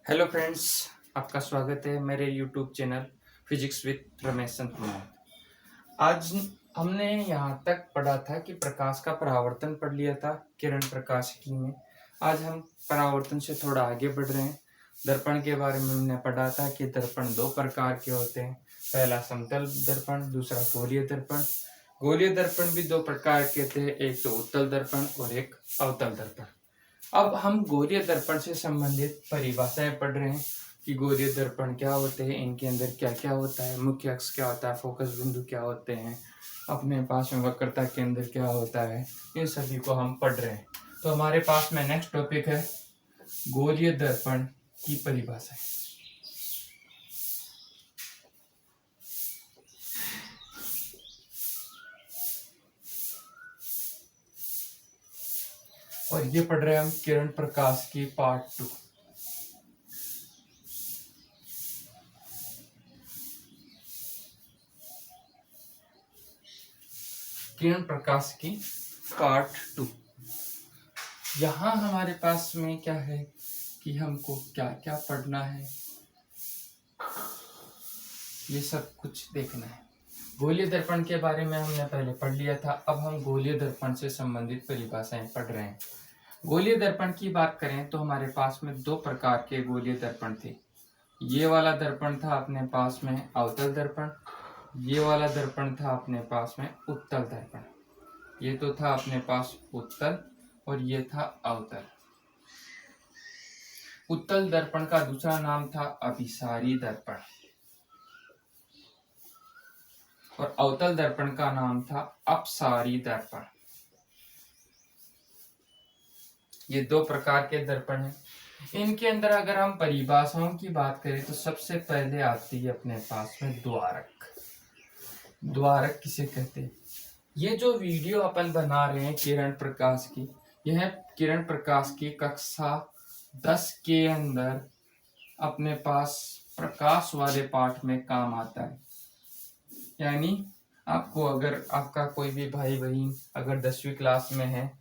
Hello friends, आपका स्वागत है मेरे YouTube channel physics with Ramesh Sant Kumar. आज हमने यहाँ तक पढ़ा था कि प्रकाश का परावर्तन पढ़ लिया था किरण प्रकाशिकी में। आज हम परावर्तन से थोड़ा आगे बढ़ रहे हैं। दर्पण के बारे में हमने पढ़ा था कि दर्पण दो प्रकार के होते हैं, पहला समतल दर्पण, दूसरा गोलीय दर्पण। गोलीय दर्पण भी दो प्रकार के थे, एक तो उत्तल दर्पण और एक अवतल दर्पण। अब हम गोलीय दर्पण से संबंधित परिभाषाएं पढ़ रहे हैं कि गोलीय दर्पण क्या होते हैं, इनके अंदर क्या क्या होता है, मुख्य अक्ष क्या होता है, फोकस बिंदु क्या होते हैं, अपने पास में वक्रता के अंदर क्या होता है, इन सभी को हम पढ़ रहे हैं। तो हमारे पास में नेक्स्ट टॉपिक है गोलीय दर्पण की परिभाषा। और ये पढ़ रहे हैं हम किरण प्रकाश की पार्ट 2। किरण प्रकाश की पार्ट 2। यहाँ हमारे पास में क्या है कि हमको क्या क्या पढ़ना है, ये सब कुछ देखना है। गोलीय दर्पण के बारे में हमने पहले पढ़ लिया था। अब हम गोलीय दर्पण से संबंधित परिभाषाएं पढ़ रहे हैं। गोलीय दर्पण की बात करें तो हमारे पास में दो प्रकार के गोलीय दर्पण थे। ये वाला दर्पण था अपने पास में अवतल दर्पण, ये वाला दर्पण था अपने पास में उत्तल दर्पण। ये तो था अपने पास उत्तल और ये था अवतल। उत्तल दर्पण का दूसरा नाम था अभिसारी दर्पण और अवतल दर्पण का नाम था अपसारी दर्पण। ये दो प्रकार के दर्पण हैं। इनके अंदर अगर हम परिभाषाओं की बात करें तो सबसे पहले आती है अपने पास में द्वारक। द्वारक किसे कहते हैं? ये जो वीडियो अपन बना रहे हैं किरण प्रकाश की, यह किरण प्रकाश की कक्षा 10 के अंदर अपने पास प्रकाश वाले पाठ में काम आता है। यानी आपको अगर आपका कोई भी भाई बहन अगर 10वीं क्लास में है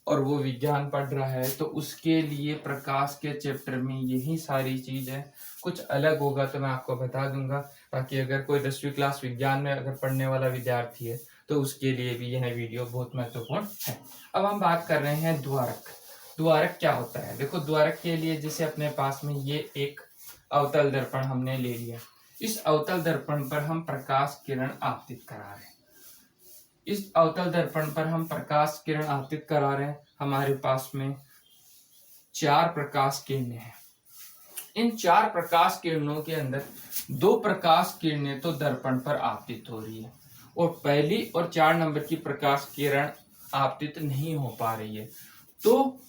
और वो विज्ञान पढ़ रहा है तो उसके लिए प्रकाश के चैप्टर में यही सारी चीज है। कुछ अलग होगा तो मैं आपको बता दूंगा, ताकि अगर कोई 10वीं क्लास विज्ञान में अगर पढ़ने वाला विद्यार्थी है तो उसके लिए भी यह वीडियो बहुत महत्वपूर्ण है। अब हम बात कर रहे हैं द्वारक। द्वारक क्या होता है? देखो, द्वारक के लिए जैसे अपने पास में ये एक अवतल दर्पण हमने ले लिया। इस अवतल दर्पण पर हम प्रकाश किरण आपतित करा रहे हैं। इस अवतल दर्पण पर हम प्रकाश किरण आपतित करा रहे हैं। हमारे पास में 4 प्रकाश किरणें हैं। इन 4 प्रकाश किरणों के अंदर 2 प्रकाश किरणें तो दर्पण पर आपतित हो रही है और पहली और 4 नंबर की प्रकाश किरण आपतित नहीं हो पा रही है। तो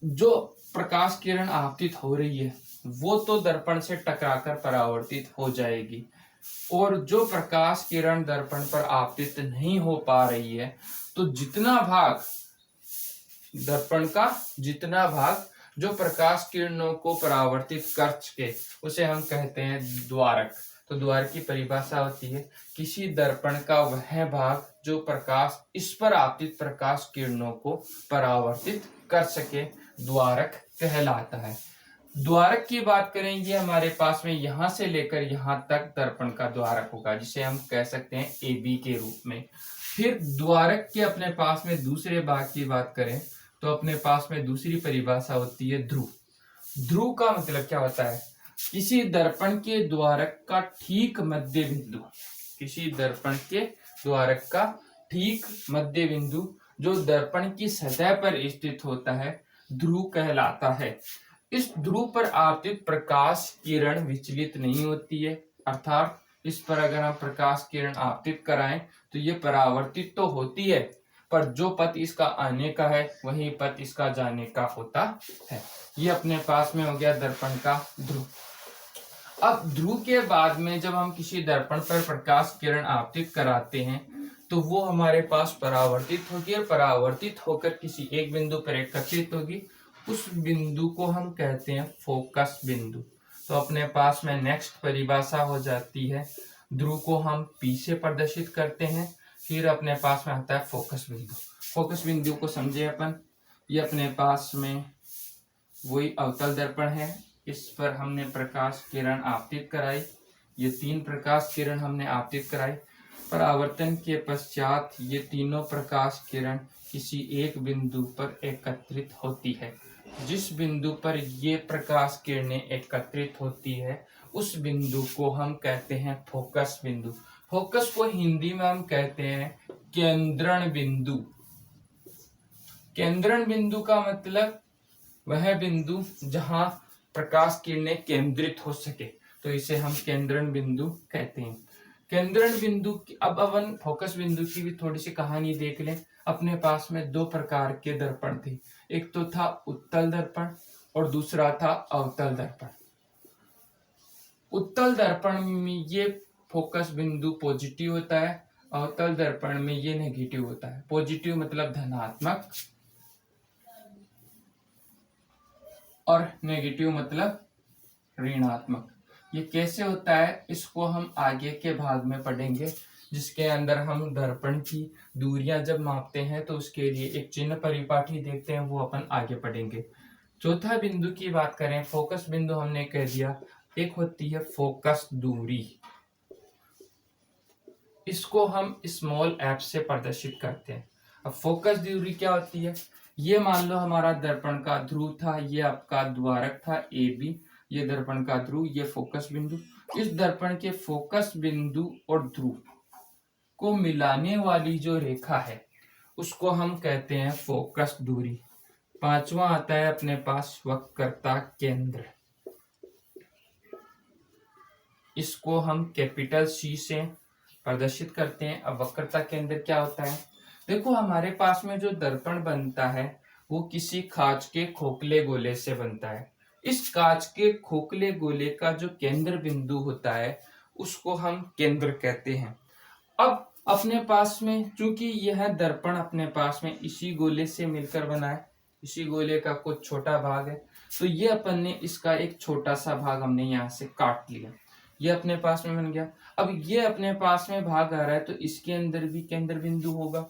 जो प्रकाश किरण आपतित हो रही है वो तो दर्पण से टकराकर परावर्तित हो जाएगी, और जो प्रकाश किरण दर्पण पर आपतित नहीं हो पा रही है तो जितना भाग जो प्रकाश किरणों को परावर्तित कर सके उसे हम कहते हैं द्वारक। तो द्वारक की परिभाषा होती है किसी दर्पण का वह भाग जो प्रकाश इस पर आपतित प्रकाश किरणों को परावर्तित कर सके, द्वारक कहलाता है। द्वारक की बात करें, ये हमारे पास में यहाँ से लेकर यहाँ तक दर्पण का द्वारक होगा, जिसे हम कह सकते हैं AB के रूप में। फिर द्वारक के अपने पास में दूसरे भाग की बात करें तो अपने पास में दूसरी परिभाषा होती है ध्रुव। ध्रुव का मतलब क्या होता है? किसी दर्पण के द्वारक का ठीक मध्य बिंदु, किसी दर्पण के द्वारक का ठीक मध्य बिंदु जो दर्पण की सतह पर स्थित होता है, ध्रुव कहलाता है। इस ध्रुव पर आपतित प्रकाश किरण विचलित नहीं होती है, अर्थात इस पर अगर हम प्रकाश किरण आपतित कराएं तो ये परावर्तित तो होती है, पर जो पथ इसका आने का है वही पथ इसका जाने का होता है। ये अपने पास में हो गया दर्पण का ध्रुव। अब ध्रुव के बाद में जब हम किसी दर्पण पर प्रकाश किरण आपतित कराते हैं तो वो हमारे पास परावर्तित होगी और परावर्तित होकर किसी एक बिंदु पर एकत्रित होगी। उस बिंदु को हम कहते हैं फोकस बिंदु। तो अपने पास में नेक्स्ट परिभाषा हो जाती है, ध्रुव को हम P से प्रदर्शित करते हैं। फिर अपने पास में आता है फोकस बिंदु। फोकस बिंदु को समझे अपन, ये अपने पास में वही अवतल दर्पण है, इस पर हमने प्रकाश किरण आपतित कराई। ये 3 प्रकाश किरण हमने आपतित कराई। परावर्तन के पश्चात ये तीनों प्रकाश किरण किसी एक बिंदु पर एकत्रित होती है। जिस बिंदु पर ये प्रकाश किरणें एकत्रित होती है उस बिंदु को हम कहते हैं फोकस बिंदु। फोकस को हिंदी में हम कहते हैं केंद्रण बिंदु। केंद्रण बिंदु का मतलब वह बिंदु जहां प्रकाश किरणें केंद्रित हो सके, तो इसे हम केंद्रण बिंदु कहते हैं। केंद्रण बिंदु की अब अपन फोकस बिंदु की भी थोड़ी सी कहानी देख लें। अपने पास में 2 प्रकार के दर्पण थे, एक तो था उत्तल दर्पण और दूसरा था अवतल दर्पण। उत्तल दर्पण में ये फोकस बिंदु पॉजिटिव होता है, अवतल दर्पण में ये नेगेटिव होता है। पॉजिटिव मतलब धनात्मक और नेगेटिव मतलब ऋणात्मक। ये कैसे होता है इसको हम आगे के भाग में पढ़ेंगे, जिसके अंदर हम दर्पण की दूरियां जब मापते हैं तो उसके लिए एक चिन्ह परिपाटी देखते हैं, वो अपन आगे पढ़ेंगे। चौथा बिंदु की बात करें, फोकस बिंदु हमने कह दिया, एक होती है फोकस दूरी। इसको हम स्मॉल एफ से प्रदर्शित करते हैं। अब फोकस दूरी क्या होती है, ये मान लो हमारा दर्पण का ध्रुव था, ये आपका द्वारक था ए बी, ये दर्पण का ध्रुव, ये फोकस बिंदु। इस दर्पण के फोकस बिंदु और ध्रुव को मिलाने वाली जो रेखा है उसको हम कहते हैं फोकस दूरी। पांचवा आता है अपने पास वक्रता केंद्र। इसको हम कैपिटल सी से प्रदर्शित करते हैं। अब वक्रता केंद्र क्या होता है, देखो हमारे पास में जो दर्पण बनता है वो किसी कांच के खोखले गोले से बनता है। इस कांच के खोखले गोले का जो केंद्र बिंदु होता है उसको हम केंद्र कहते हैं। अब अपने पास में चूंकि यह दर्पण अपने पास में इसी गोले से मिलकर बना है, इसी गोले का कुछ छोटा भाग है, तो ये अपन ने इसका एक छोटा सा भाग हमने यहाँ से काट लिया, ये अपने पास में बन गया। अब ये अपने पास में भाग आ रहा है तो इसके अंदर भी केंद्र बिंदु होगा,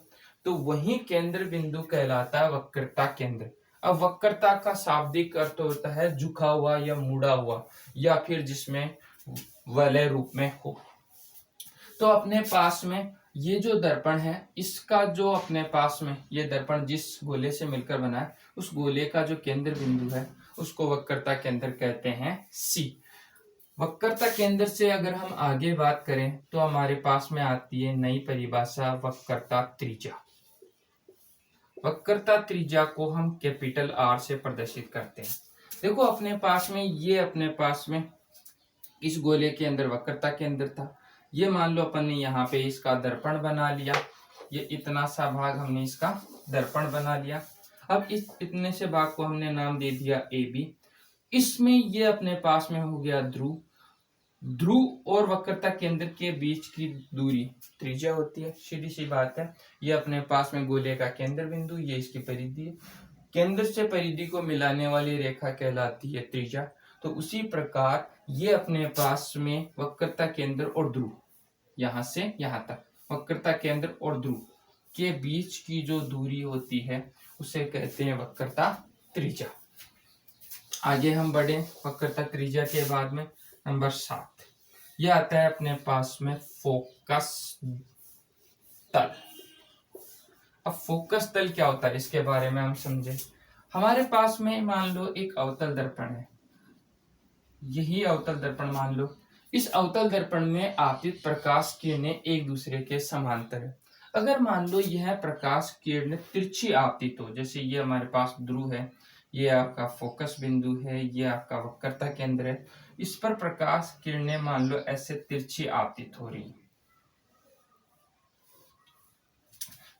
तो वही केंद्र बिंदु कहलाता है वक्रता केंद्र। अब वक्रता का शाब्दिक अर्थ होता है झुका हुआ या मुड़ा हुआ, या फिर जिसमें वलय रूप में हो। तो अपने पास में ये जो दर्पण है इसका जो अपने पास में ये दर्पण जिस गोले से मिलकर बना है उस गोले का जो केंद्र बिंदु है उसको वक्रता केंद्र कहते हैं सी। वक्रता केंद्र से अगर हम आगे बात करें तो हमारे पास में आती है नई परिभाषा वक्रता त्रिज्या। वक्रता त्रिज्या को हम कैपिटल आर से प्रदर्शित करते हैं। देखो अपने पास में ये अपने पास में इस गोले के अंदर वक्रता केंद्र था, ये मान लो अपन ने यहाँ पे इसका दर्पण बना लिया, ये इतना सा भाग हमने इसका दर्पण बना लिया। अब इस इतने से भाग को हमने नाम दे दिया ए बी। इसमें ये अपने पास में हो गया ध्रुव। ध्रुव और वक्रता केंद्र के बीच की दूरी त्रिज्या होती है, सीधी सी बात है। ये अपने पास में गोले का केंद्र बिंदु, ये इसकी परिधि है। केंद्र से परिधि को मिलाने वाली रेखा कहलाती है त्रिज्या। तो उसी प्रकार ये अपने पास में वक्रता केंद्र और ध्रुव, यहां से यहां तक वक्रता केंद्र और ध्रुव के बीच की जो दूरी होती है उसे कहते हैं वक्रता त्रिज्या। आगे हम बढ़े वक्रता त्रिज्या के बाद में नंबर 7 यह आता है अपने पास में फोकस तल। अब फोकस तल क्या होता है इसके बारे में हम समझे। हमारे पास में मान लो एक अवतल दर्पण है, यही अवतल दर्पण मान लो। इस अवतल दर्पण में आपतित प्रकाश किरणें एक दूसरे के समांतर है। अगर मान लो यह प्रकाश किरण तिरछी आपतित हो, जैसे ये हमारे पास ध्रुव है, ये आपका फोकस बिंदु है, ये आपका वक्रता केंद्र है, इस पर प्रकाश किरणें मान लो ऐसे तिरछी आपतित हो रही है,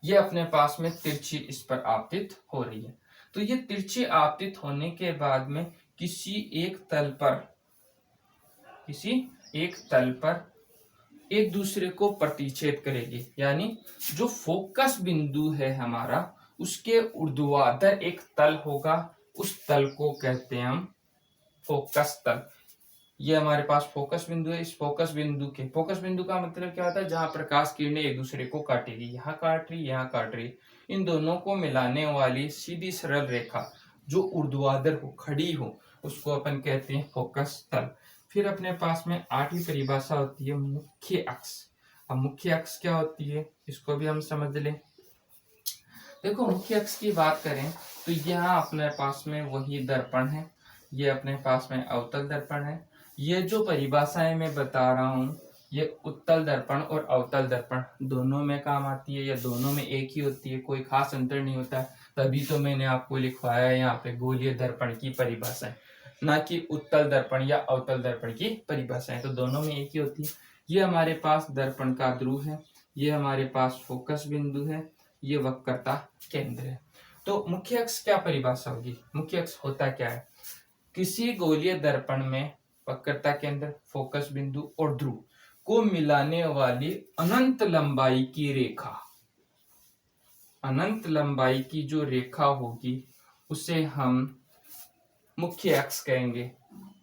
ये अपने पास में तिरछी इस पर आपतित हो रही है। तो ये तिरछी आपतित होने के बाद में किसी एक तल पर एक दूसरे को प्रतिच्छेद करेगी, यानी जो फोकस बिंदु है हमारा उसके ऊर्ध्वाधर एक तल होगा, उस तल को कहते हैं हम फोकस तल। ये हमारे पास फोकस बिंदु है। इस फोकस बिंदु का मतलब क्या होता है, जहां प्रकाश किरणें एक दूसरे को काटेगी, यहाँ काट रही यहाँ काट रही, इन दोनों को मिलाने वाली सीधी सरल रेखा जो ऊर्ध्वाधर हो, खड़ी हो, उसको अपन कहते हैं फोकस तल। फिर अपने पास में आठवीं परिभाषा होती है मुख्य अक्ष। अब मुख्य अक्ष क्या होती है, इसको भी हम समझ लें। देखो मुख्य अक्ष की बात करें तो यहाँ अपने पास में वही दर्पण है, ये अपने पास में अवतल दर्पण है। ये जो परिभाषाएं मैं बता रहा हूँ ये उत्तल दर्पण और अवतल दर्पण दोनों में काम आती है, या दोनों में एक ही होती है, कोई खास अंतर नहीं होता है। तभी तो मैंने आपको लिखवाया है यहाँ पे गोलीय दर्पण की परिभाषाएं, ना कि उत्तल दर्पण या अवतल दर्पण की परिभाषाएं। तो दोनों में एक ही होती है। ये हमारे पास दर्पण का ध्रुव है, ये हमारे पास फोकस बिंदु है, ये वक्रता केंद्र है। तो मुख्य अक्ष क्या परिभाषा होगी, मुख्य अक्ष होता क्या है, किसी गोलीय दर्पण में वक्रता केंद्र, फोकस बिंदु और ध्रुव को मिलाने वाली अनंत लंबाई की रेखा, अनंत लंबाई की जो रेखा होगी उसे हम मुख्य अक्ष कहेंगे।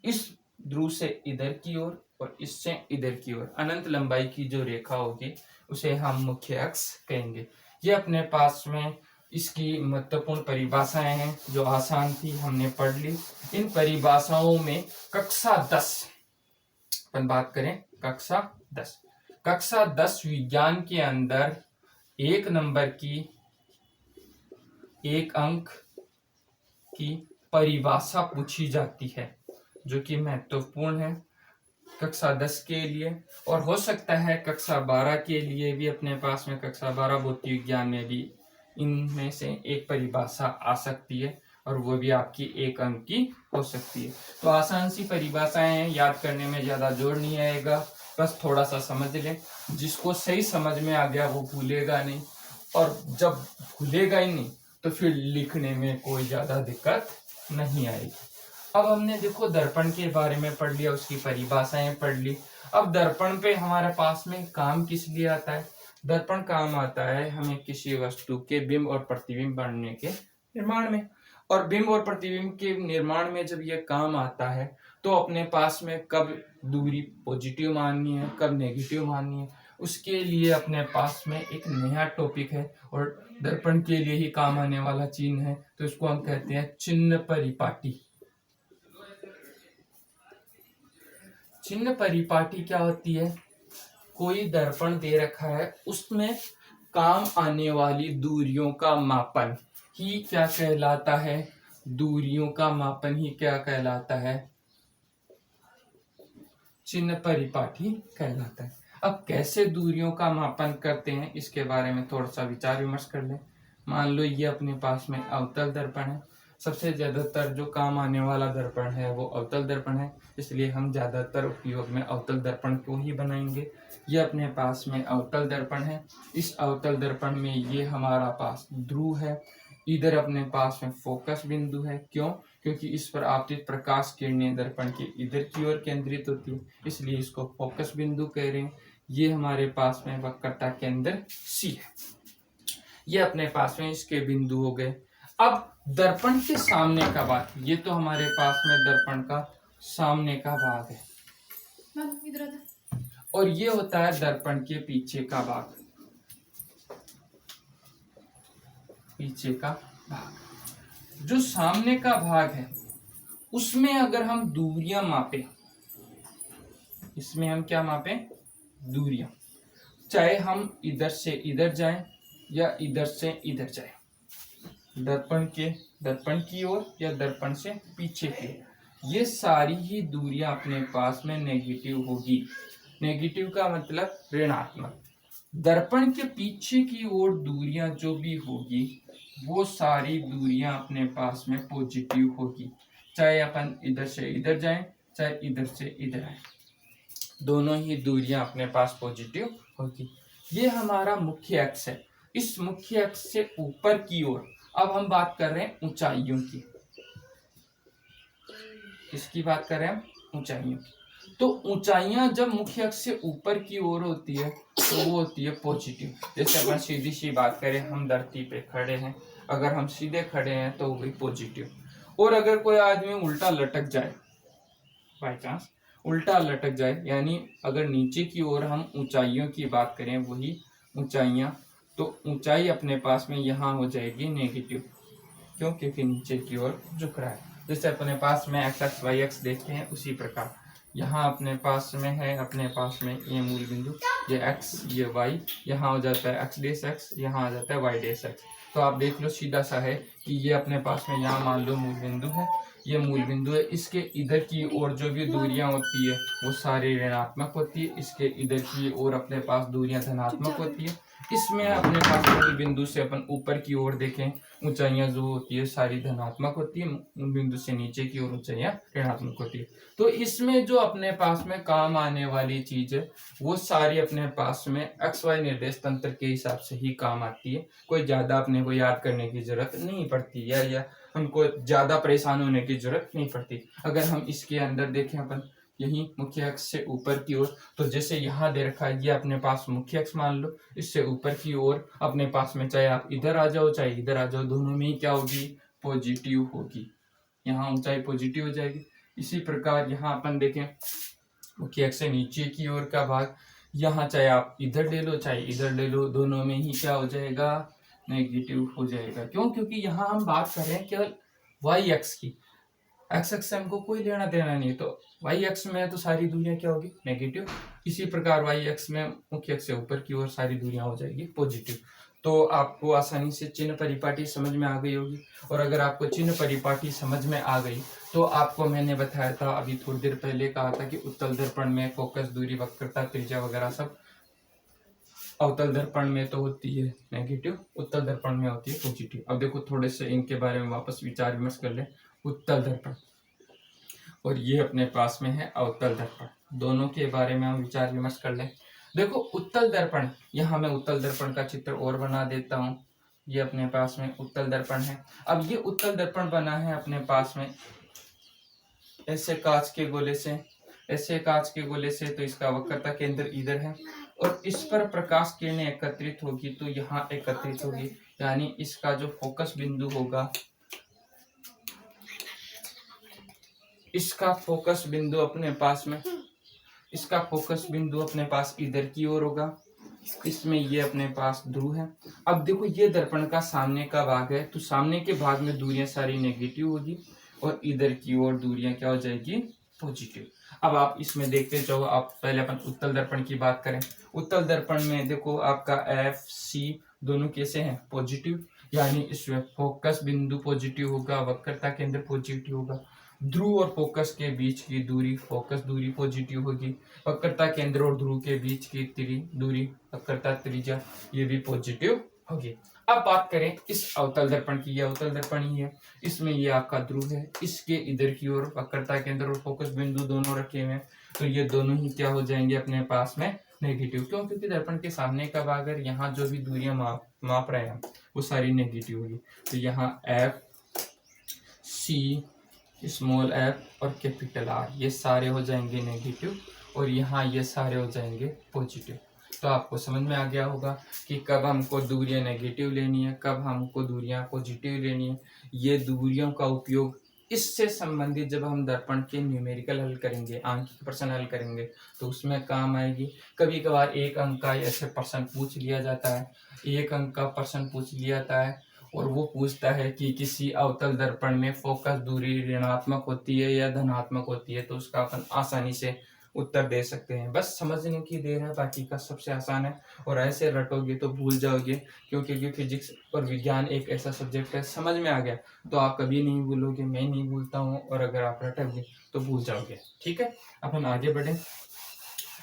इस ध्रुव से इधर की ओर और इससे इधर की ओर अनंत लंबाई की जो रेखा होगी उसे हम मुख्य अक्ष कहेंगे। ये अपने पास में इसकी महत्वपूर्ण परिभाषाएं हैं जो आसान थी, हमने पढ़ ली। इन परिभाषाओं में कक्षा 10 अपन बात करें, कक्षा 10 विज्ञान के अंदर 1 नंबर की 1 अंक की परिभाषा पूछी जाती है जो कि महत्वपूर्ण है कक्षा 10 के लिए, और हो सकता है कक्षा 12 के लिए भी अपने पास में कक्षा 12 भौतिक विज्ञान में भी इनमें से एक परिभाषा आ सकती है, और वो भी आपकी 1 अंक की हो सकती है। तो आसान सी परिभाषाएं हैं, याद करने में ज्यादा जोर नहीं आएगा, बस थोड़ा सा समझ लें। जिसको सही समझ में आ गया वो भूलेगा नहीं, और जब भूलेगा ही नहीं तो फिर लिखने में कोई ज्यादा दिक्कत नहीं आएगी। अब हमने देखो दर्पण के बारे में पढ़ लिया, उसकी परिभाषाएं पढ़ ली। अब दर्पण पे हमारे पास में काम किस लिए आता है, दर्पण काम आता है हमें किसी वस्तु के बिंब और प्रतिबिंब बनने के निर्माण में। और बिंब और प्रतिबिंब के निर्माण में जब ये काम आता है तो अपने पास में कब दूरी पॉजिटिव माननी है, कब नेगेटिव माननी है, उसके लिए अपने पास में एक नया टॉपिक है और दर्पण के लिए ही काम आने वाला चिन्ह है, तो इसको हम कहते हैं चिन्ह परिपाटी। चिन्ह परिपाटी क्या होती है, कोई दर्पण दे रखा है उसमें काम आने वाली दूरियों का मापन ही क्या कहलाता है, दूरियों का मापन ही क्या कहलाता है, चिन्ह परिपाटी कहलाता है। अब कैसे दूरियों का मापन करते हैं इसके बारे में थोड़ा सा विचार विमर्श कर लें। मान लो ये अपने पास में अवतल दर्पण है, सबसे ज्यादातर जो काम आने वाला दर्पण है वो अवतल दर्पण है, इसलिए हम ज्यादातर उपयोग में अवतल दर्पण को ही बनाएंगे। ये अपने पास में अवतल दर्पण है, इस अवतल दर्पण में ये हमारा पास ध्रुव है, इधर अपने पास में फोकस बिंदु है। क्यों, क्योंकि इस पर आपतित प्रकाश किरणें दर्पण के इधर की ओर केंद्रित होती है, इसलिए इसको फोकस बिंदु कह रहे हैं। ये हमारे पास में वक्रता केंद्र सी है, ये अपने पास में इसके बिंदु हो गए। अब दर्पण के सामने का भाग, ये तो हमारे पास में दर्पण का सामने का भाग है, और ये होता है दर्पण के पीछे का भाग, पीछे का भाग। जो सामने का भाग है उसमें अगर हम दूरियां मापें, इसमें हम क्या मापें, दूरियां, चाहे हम इधर से इधर जाएं या इधर से इधर जाएं, दर्पण की ओर या दर्पण से पीछे की, ये सारी ही दूरियां अपने पास में नेगेटिव होगी। नेगेटिव का मतलब ऋणात्मक। दर्पण के पीछे की ओर दूरियां जो भी होगी वो सारी दूरियां अपने पास में पॉजिटिव होगी, चाहे अपन इधर से इधर जाएं चाहे इधर से इधर आए, दोनों ही दूरियां अपने पास पॉजिटिव होगी। ये हमारा मुख्य अक्ष है। इस मुख्य अक्ष से ऊपर की ओर अब हम बात कर रहे हैं ऊंचाइयों की, किसकी बात कर रहे हैं हम, ऊंचाइयों की। तो ऊंचाइयां जब मुख्य अक्ष से ऊपर की ओर होती है तो वो होती है पॉजिटिव। जैसे अपन सीधी सी बात करें, हम धरती पे खड़े हैं, अगर हम सीधे खड़े हैं तो वो भी पॉजिटिव, और अगर कोई आदमी उल्टा लटक जाए, बाई चांस उल्टा लटक जाए, यानी अगर नीचे की ओर हम ऊंचाइयों की बात करें, वही ऊंचाइयां, तो ऊंचाई अपने पास में यहाँ हो जाएगी नेगेटिव, क्यों? क्योंकि नीचे की ओर झुक रहा है। जैसे अपने पास में एक्स एक्स वाई एक्स देखते हैं, उसी प्रकार यहाँ अपने पास में है, अपने पास में ये मूल बिंदु, ये x ये y, यहाँ हो जाता है x डेस x, यहाँ आ जाता है y डेस x। तो आप देख लो सीधा सा है कि ये अपने पास में यहाँ मान लो मूल बिंदु है, ये मूल बिंदु है। इसके इधर की ओर जो भी दूरियां होती है वो सारी ऋणात्मक होती है, इसके इधर की ओर अपने पास दूरियां धनात्मक होती है। इसमें अपने पास मूल बिंदु से अपन ऊपर की ओर देखें, ऊंचाइयां जो होती है सारी धनात्मक होती है, मूल बिंदु से नीचे की ओर ऊंचाइयां ऋणात्मक होती है। तो इसमें जो अपने पास में काम आने वाली चीज है वो सारी अपने पास में एक्स वाई निर्देश तंत्र के हिसाब से ही काम आती है। कोई ज्यादा अपने को याद करने की जरूरत नहीं पड़ती है, या हमको ज्यादा परेशान होने की जरूरत नहीं पड़ती। अगर हम इसके अंदर देखें अपन यही मुख्य अक्ष से ऊपर की ओर, तो जैसे यहाँ दे रखा है ये अपने पास मुख्य अक्ष मान लो, इससे ऊपर की ओर अपने पास में चाहे आप इधर आ जाओ चाहे इधर आ जाओ, दोनों में ही क्या होगी? पॉजिटिव होगी। यहाँ ऊंचाई पॉजिटिव हो जाएगी। इसी प्रकार यहाँ अपन देखें मुख्य अक्ष से नीचे की ओर का भाग, यहाँ चाहे आप इधर ले लो चाहे इधर ले लो, दोनों में ही क्या हो जाएगा? नेगेटिव हो जाएगा। क्यों? क्योंकि यहाँ हम बात कर रहे हैं केवल वाई एक्स की, एक्स एक्स से हमको कोई लेना देना नहीं, तो वाई एक्स में तो सारी दूरियां क्या होगी? नेगेटिव। इसी प्रकार वाई एक्स में मुख्य अक्ष से ऊपर की ओर सारी दूरियां हो जाएगी पॉजिटिव। तो आपको आसानी से चिन्ह परिपाटी समझ में आ गई होगी। और अगर आपको चिन्ह परिपाटी समझ में आ गई तो आपको मैंने बताया था अभी थोड़ी देर पहले, कहा था कि उत्तल दर्पण में फोकस, दूरी, वक्रता, त्रिज्या वगैरह सब अवतल दर्पण में तो होती है नेगेटिव, उत्तल दर्पण में होती है पॉजिटिव। अब देखो थोड़े से इनके बारे में वापस विचार विमर्श कर ले। उत्तल दर्पण और ये अपने पास में है अवतल दर्पण, दोनों के बारे में हम विचार विमर्श कर लें। देखो उत्तल दर्पण, यहाँ मैं उत्तल दर्पण का चित्र और बना देता हूँ। ये अपने पास में उत्तल दर्पण है। अब ये उत्तल दर्पण बना है अपने पास में ऐसे कांच के गोले से, ऐसे कांच के गोले से, तो इसका वक्रता केंद्र इधर है और इस पर प्रकाश किरणें एकत्रित होगी तो यहाँ एकत्रित होगी, यानी इसका जो फोकस बिंदु होगा, इसका फोकस बिंदु अपने पास में, इसका फोकस बिंदु अपने पास इधर की ओर होगा। इसमें ये अपने पास ध्रुव है। अब देखो ये दर्पण का सामने का भाग है, तो सामने के भाग में दूरियां सारी नेगेटिव होगी और इधर की ओर दूरियां क्या हो जाएगी? पॉजिटिव। अब आप इसमें देखते जाओ। आप पहले अपन उत्तल दर्पण की बात करें। उत्तल दर्पण में देखो आपका एफ सी दोनों कैसे हैं? पॉजिटिव, यानी इसमें फोकस बिंदु पॉजिटिव होगा, वक्रता केंद्र पॉजिटिव होगा। ध्रुव और फोकस के बीच की दूरी, फोकस दूरी पॉजिटिव होगी। वक्रता केंद्र और ध्रुव के बीच की दूरी, वक्रता त्रिज्या, ये भी पॉजिटिव होगी। अब बात करें इस अवतल दर्पण की, यह अवतल दर्पण ही है। इसमें ये आपका ध्रुव है, इसके इधर की ओर वक्रता केंद्र और फोकस बिंदु दोनों रखे हुए हैं, तो ये दोनों ही क्या हो जाएंगे अपने पास में? नेगेटिव। क्यों? क्योंकि दर्पण के सामने का भाग, अगर यहाँ जो भी दूरियां माप रहे हैं वो सारी नेगेटिव होगी। तो यहाँ एफ सी, स्मॉल एफ और कैपिटल आर, ये सारे हो जाएंगे नेगेटिव और यहाँ ये सारे हो जाएंगे पॉजिटिव। तो आपको समझ में आ गया होगा कि कब हमको दूरियां नेगेटिव लेनी है, कब हमको दूरियां पॉजिटिव लेनी है। ये दूरियों का उपयोग इससे संबंधित जब हम दर्पण के न्यूमेरिकल हल करेंगे, आंकिक प्रश्न हल करेंगे, तो उसमें काम आएगी। कभी कभार एक अंक का ऐसे प्रश्न पूछ लिया जाता है, एक अंक का प्रश्न पूछ लिया जाता है और वो पूछता है कि किसी अवतल दर्पण में फोकस दूरी ऋणात्मक होती है या धनात्मक होती है, तो उसका अपन आसानी से उत्तर दे सकते हैं। बस समझने की देर है, बाकी का सबसे आसान है। और ऐसे रटोगे तो भूल जाओगे, क्योंकि फिजिक्स और विज्ञान एक ऐसा सब्जेक्ट है, समझ में आ गया तो आप कभी नहीं भूलोगे, मैं नहीं भूलता हूँ, और अगर आप रटोगे तो भूल जाओगे। ठीक है, अपन आगे बढ़े।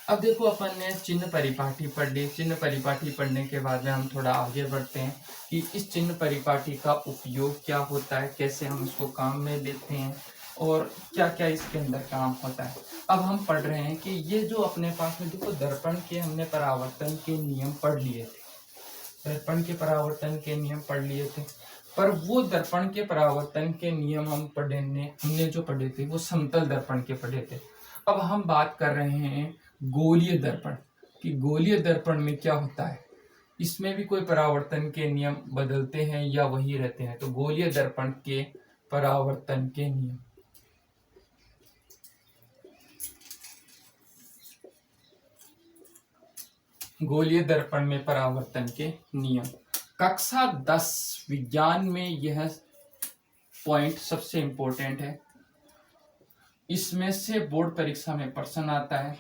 अब देखो अपन ने चिन्ह परिपाटी पढ़ ली। चिन्ह परिपाटी पढ़ने के बाद में हम थोड़ा आगे बढ़ते हैं कि इस चिन्ह परिपाटी का उपयोग क्या होता है, कैसे हम इसको काम में लेते हैं और क्या क्या इसके अंदर काम होता है। अब हम पढ़ रहे हैं कि ये जो अपने पास में देखो दर्पण के हमने परावर्तन के नियम पढ़ लिए थे, दर्पण के परावर्तन के नियम पढ़ लिए थे, पर वो दर्पण के परावर्तन के नियम हमने जो पढ़े थे वो समतल दर्पण के पढ़े थे। अब हम बात कर रहे हैं गोलीय दर्पण कि गोलीय दर्पण में क्या होता है, इसमें भी कोई परावर्तन के नियम बदलते हैं या वही रहते हैं। तो गोलीय दर्पण के परावर्तन के नियम, गोलीय दर्पण में परावर्तन के नियम कक्षा 10 विज्ञान में यह पॉइंट सबसे इंपॉर्टेंट है, इसमें से बोर्ड परीक्षा में प्रश्न आता है।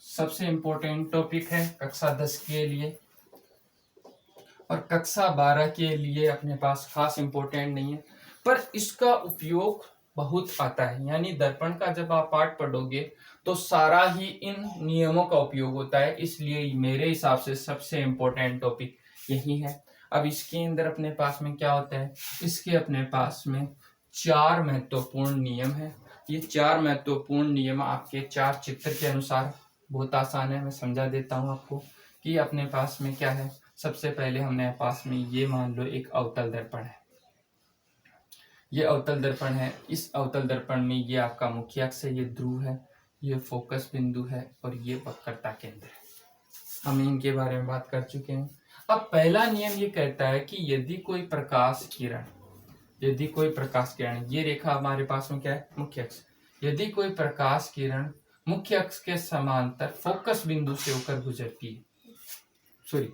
सबसे इंपॉर्टेंट टॉपिक है कक्षा 10 के लिए, और कक्षा 12 के लिए अपने पास खास इंपॉर्टेंट नहीं है, पर इसका उपयोग बहुत आता है। यानी दर्पण का जब आप पाठ पढ़ोगे तो सारा ही इन नियमों का उपयोग होता है, इसलिए मेरे हिसाब से सबसे इंपॉर्टेंट टॉपिक यही है। अब इसके अंदर अपने पास में क्या होता है, इसके अपने पास में 4 महत्वपूर्ण नियम है। ये 4 महत्वपूर्ण नियम आपके 4 चित्र के अनुसार बहुत आसान है। मैं समझा देता हूँ आपको कि अपने पास में क्या है। सबसे पहले हमने पास में ये मान लो एक अवतल दर्पण है, ये अवतल दर्पण है। इस अवतल दर्पण में ये आपका मुख्य अक्ष है, ये ध्रुव है, ये फोकस बिंदु है और ये वक्रता केंद्र है। हम इनके बारे में बात कर चुके हैं। अब पहला नियम ये कहता है कि यदि कोई प्रकाश किरण, ये रेखा हमारे पास में क्या है, मुख्य अक्ष। यदि कोई प्रकाश किरण मुख्य अक्ष के समांतर फोकस बिंदु से होकर गुजरती है,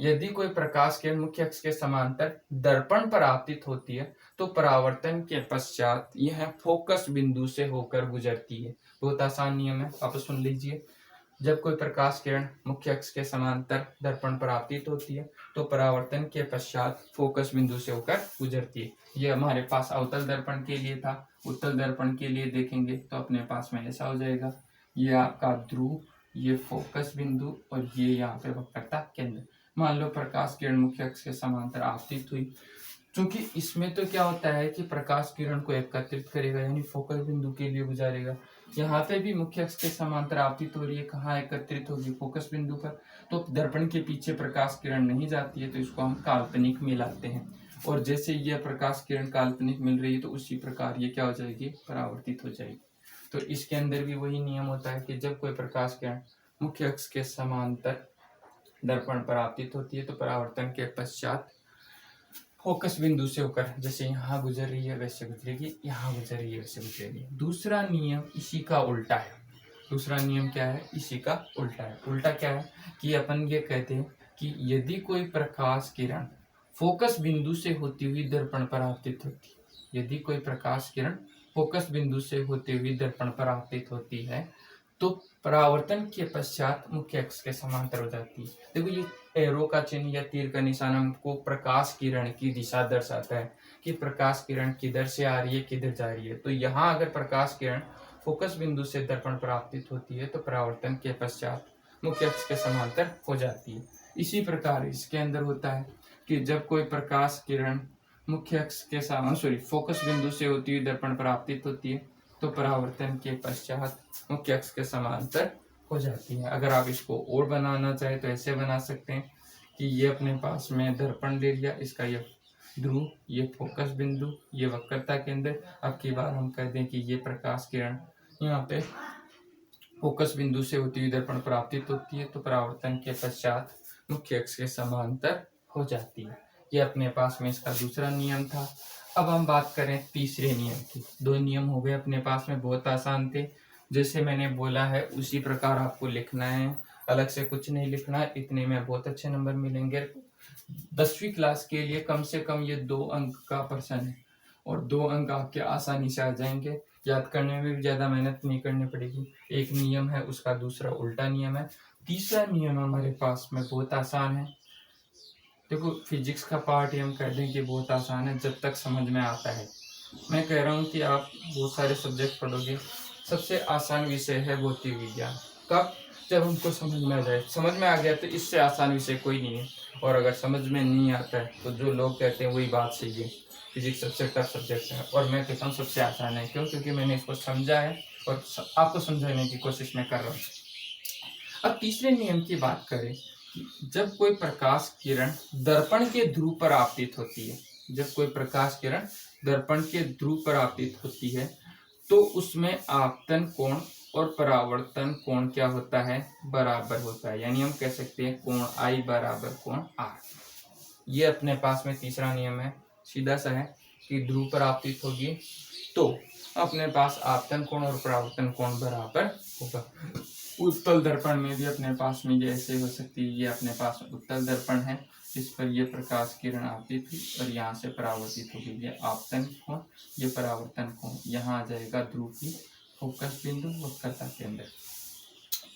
यदि कोई प्रकाश किरण मुख्य अक्ष के समांतर दर्पण पर आपतित होती है तो परावर्तन के पश्चात यह फोकस बिंदु से होकर गुजरती है। बहुत आसान नियम है, आप सुन लीजिए। जब कोई प्रकाश किरण मुख्य अक्ष के समांतर दर्पण पर आपतित होती है तो परावर्तन के पश्चात फोकस बिंदु से होकर गुजरती है। यह हमारे पास अवतल दर्पण के लिए था। उत्तल दर्पण के लिए देखेंगे तो अपने पास में ऐसा हो जाएगा, ये आपका ध्रुव, ये फोकस बिंदु और ये यहाँ पे वक्रता केंद्र। मान लो प्रकाश किरण मुख्य अक्ष के समांतर आपतित हुई, क्योंकि इसमें तो क्या होता है कि प्रकाश किरण को एकत्रित करेगा यानी फोकस बिंदु के लिए गुजारेगा। यहाँ पे भी मुख्य अक्ष के समांतर आपतित हो रही है, कहाँ एकत्रित होगी, फोकस बिंदु पर। तो दर्पण के पीछे प्रकाश किरण नहीं जाती है तो इसको हम काल्पनिक मिलाते हैं, और जैसे यह प्रकाश किरण काल्पनिक मिल रही है तो उसी प्रकार ये क्या हो जाएगी, परावर्तित हो जाएगी। तो इसके अंदर भी वही नियम होता है कि जब कोई प्रकाश किरण मुख्य अक्ष के समांतर दर्पण पर आपतित होती है तो परावर्तन के पश्चात फोकस बिंदु से होकर, जैसे यहाँ गुजर रही है वैसे गुजरेगी, यहाँ गुजर रही है वैसे गुजरेगी। दूसरा नियम इसी का उल्टा है। दूसरा नियम क्या है, इसी का उल्टा है। उल्टा क्या है कि अपन ये कहते हैं कि यदि कोई प्रकाश किरण फोकस बिंदु से होती हुई दर्पण पर आपतित होती है, यदि कोई प्रकाश किरण फोकस बिंदु से होते हुई दर्पण पर आपतित होती है तो परावर्तन के पश्चात मुख्य अक्ष के समांतर हो जाती है। देखो ये एरो का चिन्ह या तीर का निशान हमको प्रकाश किरण की दिशा दर्शाता है कि प्रकाश किरण किधर से आ रही है, किधर जा रही है। तो यहाँ अगर प्रकाश किरण फोकस बिंदु से दर्पण पर आपतित होती है तो परावर्तन के पश्चात मुख्य अक्ष के समांतर हो जाती है। इसी प्रकार इसके अंदर होता है कि जब कोई प्रकाश किरण मुख्य अक्ष के फोकस बिंदु से होती हुई दर्पण पर आपतित होती है तो परावर्तन के पश्चात मुख्य अक्ष के समांतर हो जाती है। अगर आप इसको और बनाना चाहे तो ऐसे बना सकते हैं कि ये अपने पास में दर्पण ले लिया, इसका ये ध्रुव, ये फोकस बिंदु, ये वक्रता केंद्र। अब की बार हम कह दें कि ये प्रकाश किरण यहाँ पे फोकस बिंदु से होती हुई दर्पण पर आपतित होती है तो परावर्तन के पश्चात मुख्य अक्ष के समांतर हो जाती है। ये अपने पास में इसका दूसरा नियम था। अब हम बात करें तीसरे नियम की। 2 नियम हो गए अपने पास में, बहुत आसान थे। जैसे मैंने बोला है उसी प्रकार आपको लिखना है, अलग से कुछ नहीं लिखना है। इतने में बहुत अच्छे नंबर मिलेंगे। 10वीं क्लास के लिए कम से कम ये 2 अंक का प्रश्न है और 2 अंक आपके आसानी से आ जाएंगे। याद करने में भी ज्यादा मेहनत नहीं करनी पड़ेगी। एक नियम है, उसका दूसरा उल्टा नियम है। तीसरा नियम हमारे पास में बहुत आसान है। देखो फिजिक्स का पार्ट हम कह दें कि बहुत आसान है जब तक समझ में आता है। मैं कह रहा हूँ कि आप बहुत सारे सब्जेक्ट पढ़ोगे, सबसे आसान विषय है भौतिक विज्ञान। कब? जब हमको समझ में आ जाए। समझ में आ गया तो इससे आसान विषय कोई नहीं है, और अगर समझ में नहीं आता है तो जो लोग कहते हैं वही बात सही है, फिजिक्स सबसे टफ सब्जेक्ट है। और मैं कहता हूँ सबसे आसान है। क्यों? क्योंकि मैंने इसको समझा है और आपको समझाने की कोशिश मैं कर रहा हूँ। अब तीसरे नियम की बात करें, जब कोई प्रकाश किरण दर्पण के ध्रुव पर आपतित होती है, जब कोई प्रकाश किरण दर्पण के ध्रुव पर आपतित होती है तो उसमें आपतन कोण और परावर्तन कोण क्या होता है, बराबर होता है। यानी हम कह सकते हैं कोण I बराबर कोण R। ये अपने पास में तीसरा नियम है, सीधा सा है कि ध्रुव पर आपतित होगी तो अपने पास आपतन कोण और परावर्तन कोण बराबर होगा। उत्तल दर्पण में भी अपने पास में ये ऐसे हो सकती है। ये अपने पास उत्तल दर्पण है, इस पर ये प्रकाश किरण आपतित हुई और यहाँ से परावर्तित हो गई। ये आपतन कोण, ये परावर्तन कोण। यहाँ आ जाएगा ध्रुव की फोकस बिंदु, वक्रता केंद्र।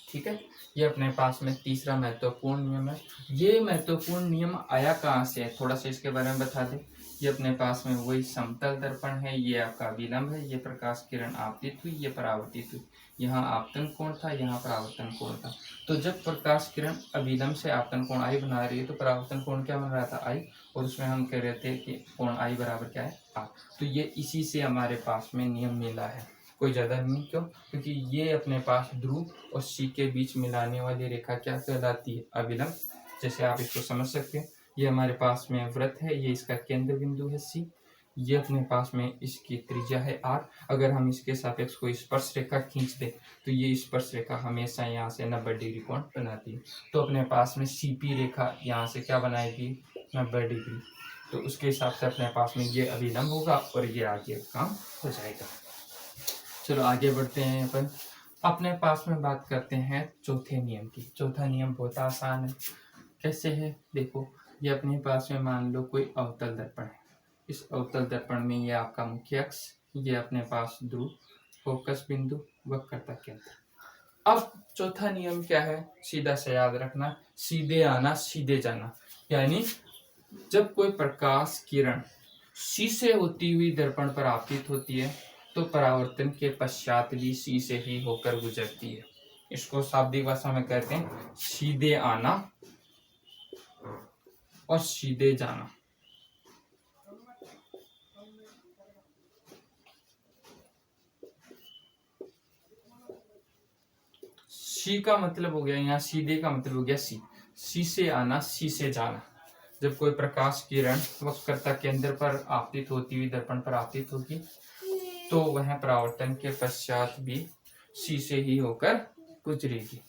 ठीक है, ये अपने पास में तीसरा महत्वपूर्ण नियम है। ये महत्वपूर्ण नियम आया कहाँ से है, थोड़ा सा इसके बारे में बता दें। ये अपने पास में वही समतल दर्पण है, ये आपका विलंब है, ये प्रकाश किरण आपतित हुई, ये परावर्तित हुई। यहाँ आपतन कोण था, यहाँ परावर्तन कोण था। तो जब प्रकाश किरण अविलंब से आपतन कोण आई बना रही है तो परावर्तन कोण क्या बन रहा था, आई, और उसमें हम कह रहे थे कि कोण आई बराबर क्या है, आर। तो ये इसी से हमारे पास में नियम मिला है, कोई ज़्यादा नहीं। क्यों? क्योंकि ये अपने पास ध्रुव और सी के बीच मिलाने वाली रेखा क्या कहलाती है, अविलंब। जैसे आप इसको समझ सकते हैं, ये हमारे पास में व्रत है, ये इसका केंद्र बिंदु है सी, ये अपने पास में इसकी त्रिज्या है आर। अगर हम इसके सापेक्ष कोई स्पर्श रेखा खींच दे तो ये स्पर्श रेखा हमेशा यहाँ से 90 डिग्री कोण बनाती है। तो अपने पास में सीपी रेखा यहाँ से क्या बनाएगी, 90 डिग्री। तो उसके हिसाब से अपने पास में ये अविलंब होगा और ये आगे काम हो जाएगा। चलो आगे बढ़ते हैं। अपन अपने पास में बात करते हैं चौथे नियम की। चौथा नियम बहुत आसान है। कैसे है, देखो, ये अपने पास में मान लो कोई अवतल दर्पण है। इस अवतल दर्पण में ये आपका मुख्य अक्ष, ये अपने पास ध्रुव, फोकस बिंदु, वक्रता केंद्र। अब चौथा नियम क्या है, सीधा से याद रखना, सीधे आना सीधे जाना। यानी जब कोई प्रकाश किरण सी से होती हुई दर्पण पर आपतित होती है तो परावर्तन के पश्चात भी सी से ही होकर गुजरती है। इसको शाब्दिक भाषा में कहते हैं सीधे आना और सीधे जाना। सी का मतलब हो गया, यहाँ सीधे का मतलब हो गया सी से आना, सी से जाना। जब कोई प्रकाश किरण वक्रता केंद्र पर आपतित होती हुई दर्पण पर आपतित होगी तो वह परावर्तन के पश्चात भी सी से ही होकर गुजरेगी।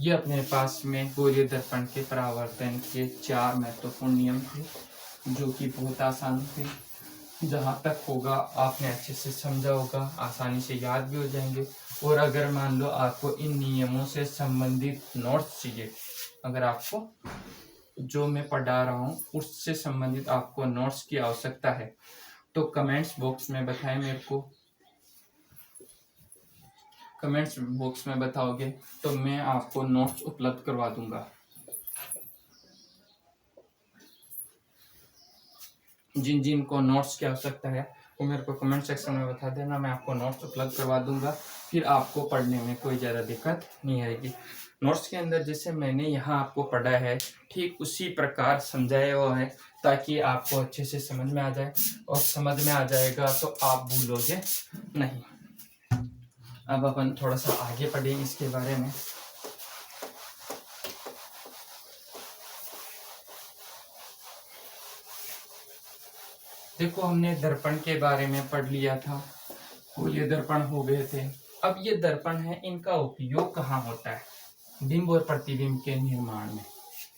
ये अपने पास में गोलीय दर्पण के परावर्तन के 4 महत्वपूर्ण नियम थे, जो कि बहुत आसान थे। जहाँ तक होगा आपने अच्छे से समझा होगा, आसानी से याद भी हो जाएंगे। और अगर मान लो आपको इन नियमों से संबंधित नोट्स चाहिए, अगर आपको जो मैं पढ़ा रहा हूँ उससे संबंधित आपको नोट्स की आवश्यकता है तो कमेंट्स बॉक्स में बताएं मेरे को। कमेंट्स बॉक्स में बताओगे तो मैं आपको नोट्स उपलब्ध करवा दूंगा। जिन जिन को नोट्स की आवश्यकता है वो मेरे को कमेंट सेक्शन में बता देना, मैं आपको नोट्स उपलब्ध करवा दूंगा। फिर आपको पढ़ने में कोई ज़्यादा दिक्कत नहीं आएगी। नोट्स के अंदर जैसे मैंने यहाँ आपको पढ़ा है ठीक उसी प्रकार समझाया हुआ है, ताकि आपको अच्छे से समझ में आ जाए, और समझ में आ जाएगा तो आप भूलोगे नहीं। अब अपन थोड़ा सा आगे पढ़ेंगे इसके बारे में। देखो, हमने दर्पण के बारे में पढ़ लिया था, ये दर्पण हो गए थे। अब ये दर्पण है, इनका उपयोग कहाँ होता है, बिंब और प्रतिबिंब के निर्माण में।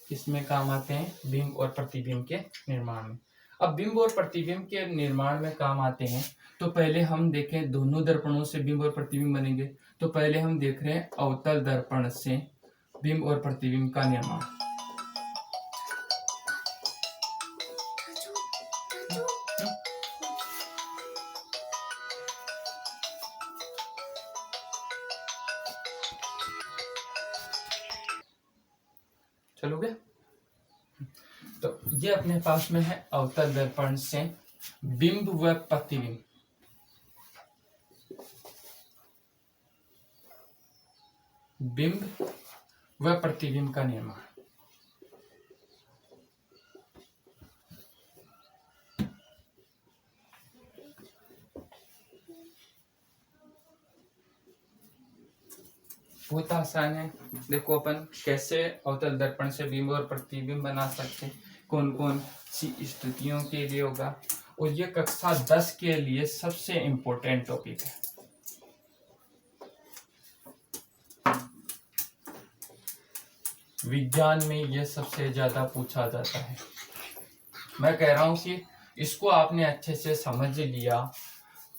किसमें काम आते हैं, बिंब और प्रतिबिंब के निर्माण में। अब बिंब और प्रतिबिंब के निर्माण में काम आते हैं तो पहले हम देखें दोनों दर्पणों से बिंब और प्रतिबिंब बनेंगे। तो पहले हम देख रहे हैं अवतल दर्पण से बिंब और प्रतिबिंब का निर्माण। चलोगे? तो ये अपने पास में है अवतल दर्पण से बिंब व प्रतिबिंब। बिंब व प्रतिबिंब का निर्माण। बहुत आसान है। देखो अपन कैसे अवतल दर्पण से बिंब और प्रतिबिंब बना सकते हैं, कौन कौन सी स्थितियों के लिए होगा। और ये कक्षा 10 के लिए सबसे इम्पोर्टेंट टॉपिक है। विज्ञान में ये सबसे ज्यादा पूछा जाता है। मैं कह रहा हूं कि इसको आपने अच्छे से समझ लिया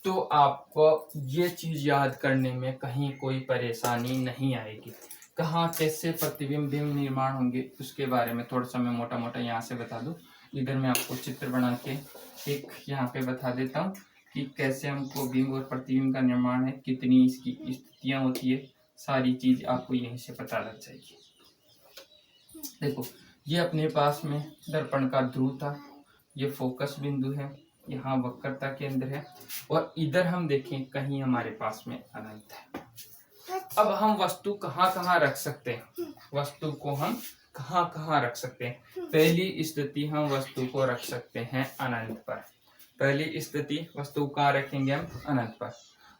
तो आपको ये चीज याद करने में कहीं कोई परेशानी नहीं आएगी। कहाँ कैसे प्रतिबिंब बिंब निर्माण होंगे उसके बारे में थोड़ा सा मैं मोटा मोटा यहाँ से बता दूं। इधर मैं आपको चित्र बना के एक यहाँ पे बता देता हूँ कि कैसे हमको बिंब और प्रतिबिंब का निर्माण है, कितनी इसकी स्थितियां होती है, सारी चीज आपको यहीं से पता लग जाएगी। देखो ये अपने पास में दर्पण का ध्रुव था, ये फोकस बिंदु है, यहाँ वक्रता केंद्र है, और इधर हम देखें कहीं हमारे पास में अनंत है। अब हम वस्तु कहाँ कहाँ रख सकते हैं, वस्तु को हम कहाँ कहाँ रख सकते हैं। पहली स्थिति हम वस्तु को रख सकते हैं अनंत पर। पहली स्थिति वस्तु कहाँ रखेंगे हम, अनंत पर।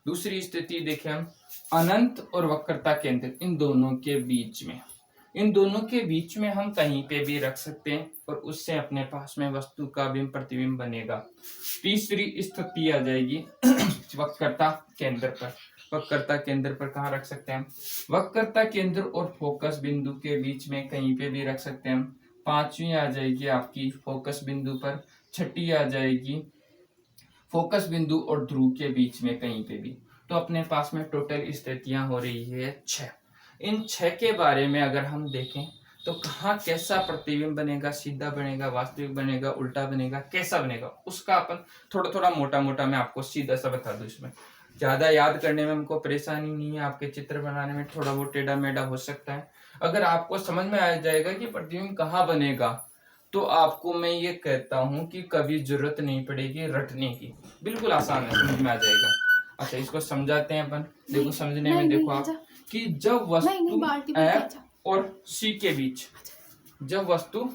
दूसरी स्थिति देखें हम अनंत और वक्रता केंद्र, इन दोनों के बीच में, इन दोनों के बीच में हम कहीं पे भी रख सकते हैं और उससे अपने पास में वस्तु का बिंब प्रतिबिंब बनेगा। तीसरी स्थिति आ जाएगी वक्रता केंद्र पर। वक्रता केंद्र पर कहाँ रख सकते हैं, वक्रता केंद्र और फोकस बिंदु के बीच में कहीं पे भी रख सकते हैं। पांचवी आ जाएगी आपकी फोकस बिंदु पर। छठी आ जाएगी फोकस बिंदु और ध्रुव के बीच में कहीं पे भी। तो अपने पास में टोटल स्थितियां हो रही है 6। इन 6 के बारे में अगर हम देखें तो कहाँ कैसा प्रतिबिंब बनेगा, सीधा बनेगा, वास्तविक बनेगा, उल्टा बनेगा, कैसा बनेगा, उसका अपन थोड़ा थोड़ा मोटा मोटा मैं आपको सीधा सा बता दूं। इसमें ज्यादा याद करने में हमको परेशानी नहीं है, आपके चित्र बनाने में थोड़ा बहुत टेढ़ा मेढ़ा हो सकता है। अगर आपको समझ में आ जाएगा कि प्रतिबिंब कहाँ बनेगा तो आपको मैं ये कहता हूँ कि कभी जरूरत नहीं पड़ेगी रटने की, बिल्कुल आसान है, समझ में आ जाएगा। अच्छा इसको समझाते हैं अपन। देखो समझने में देखो आप कि जब वस्तु F और C के बीच, जब वस्तु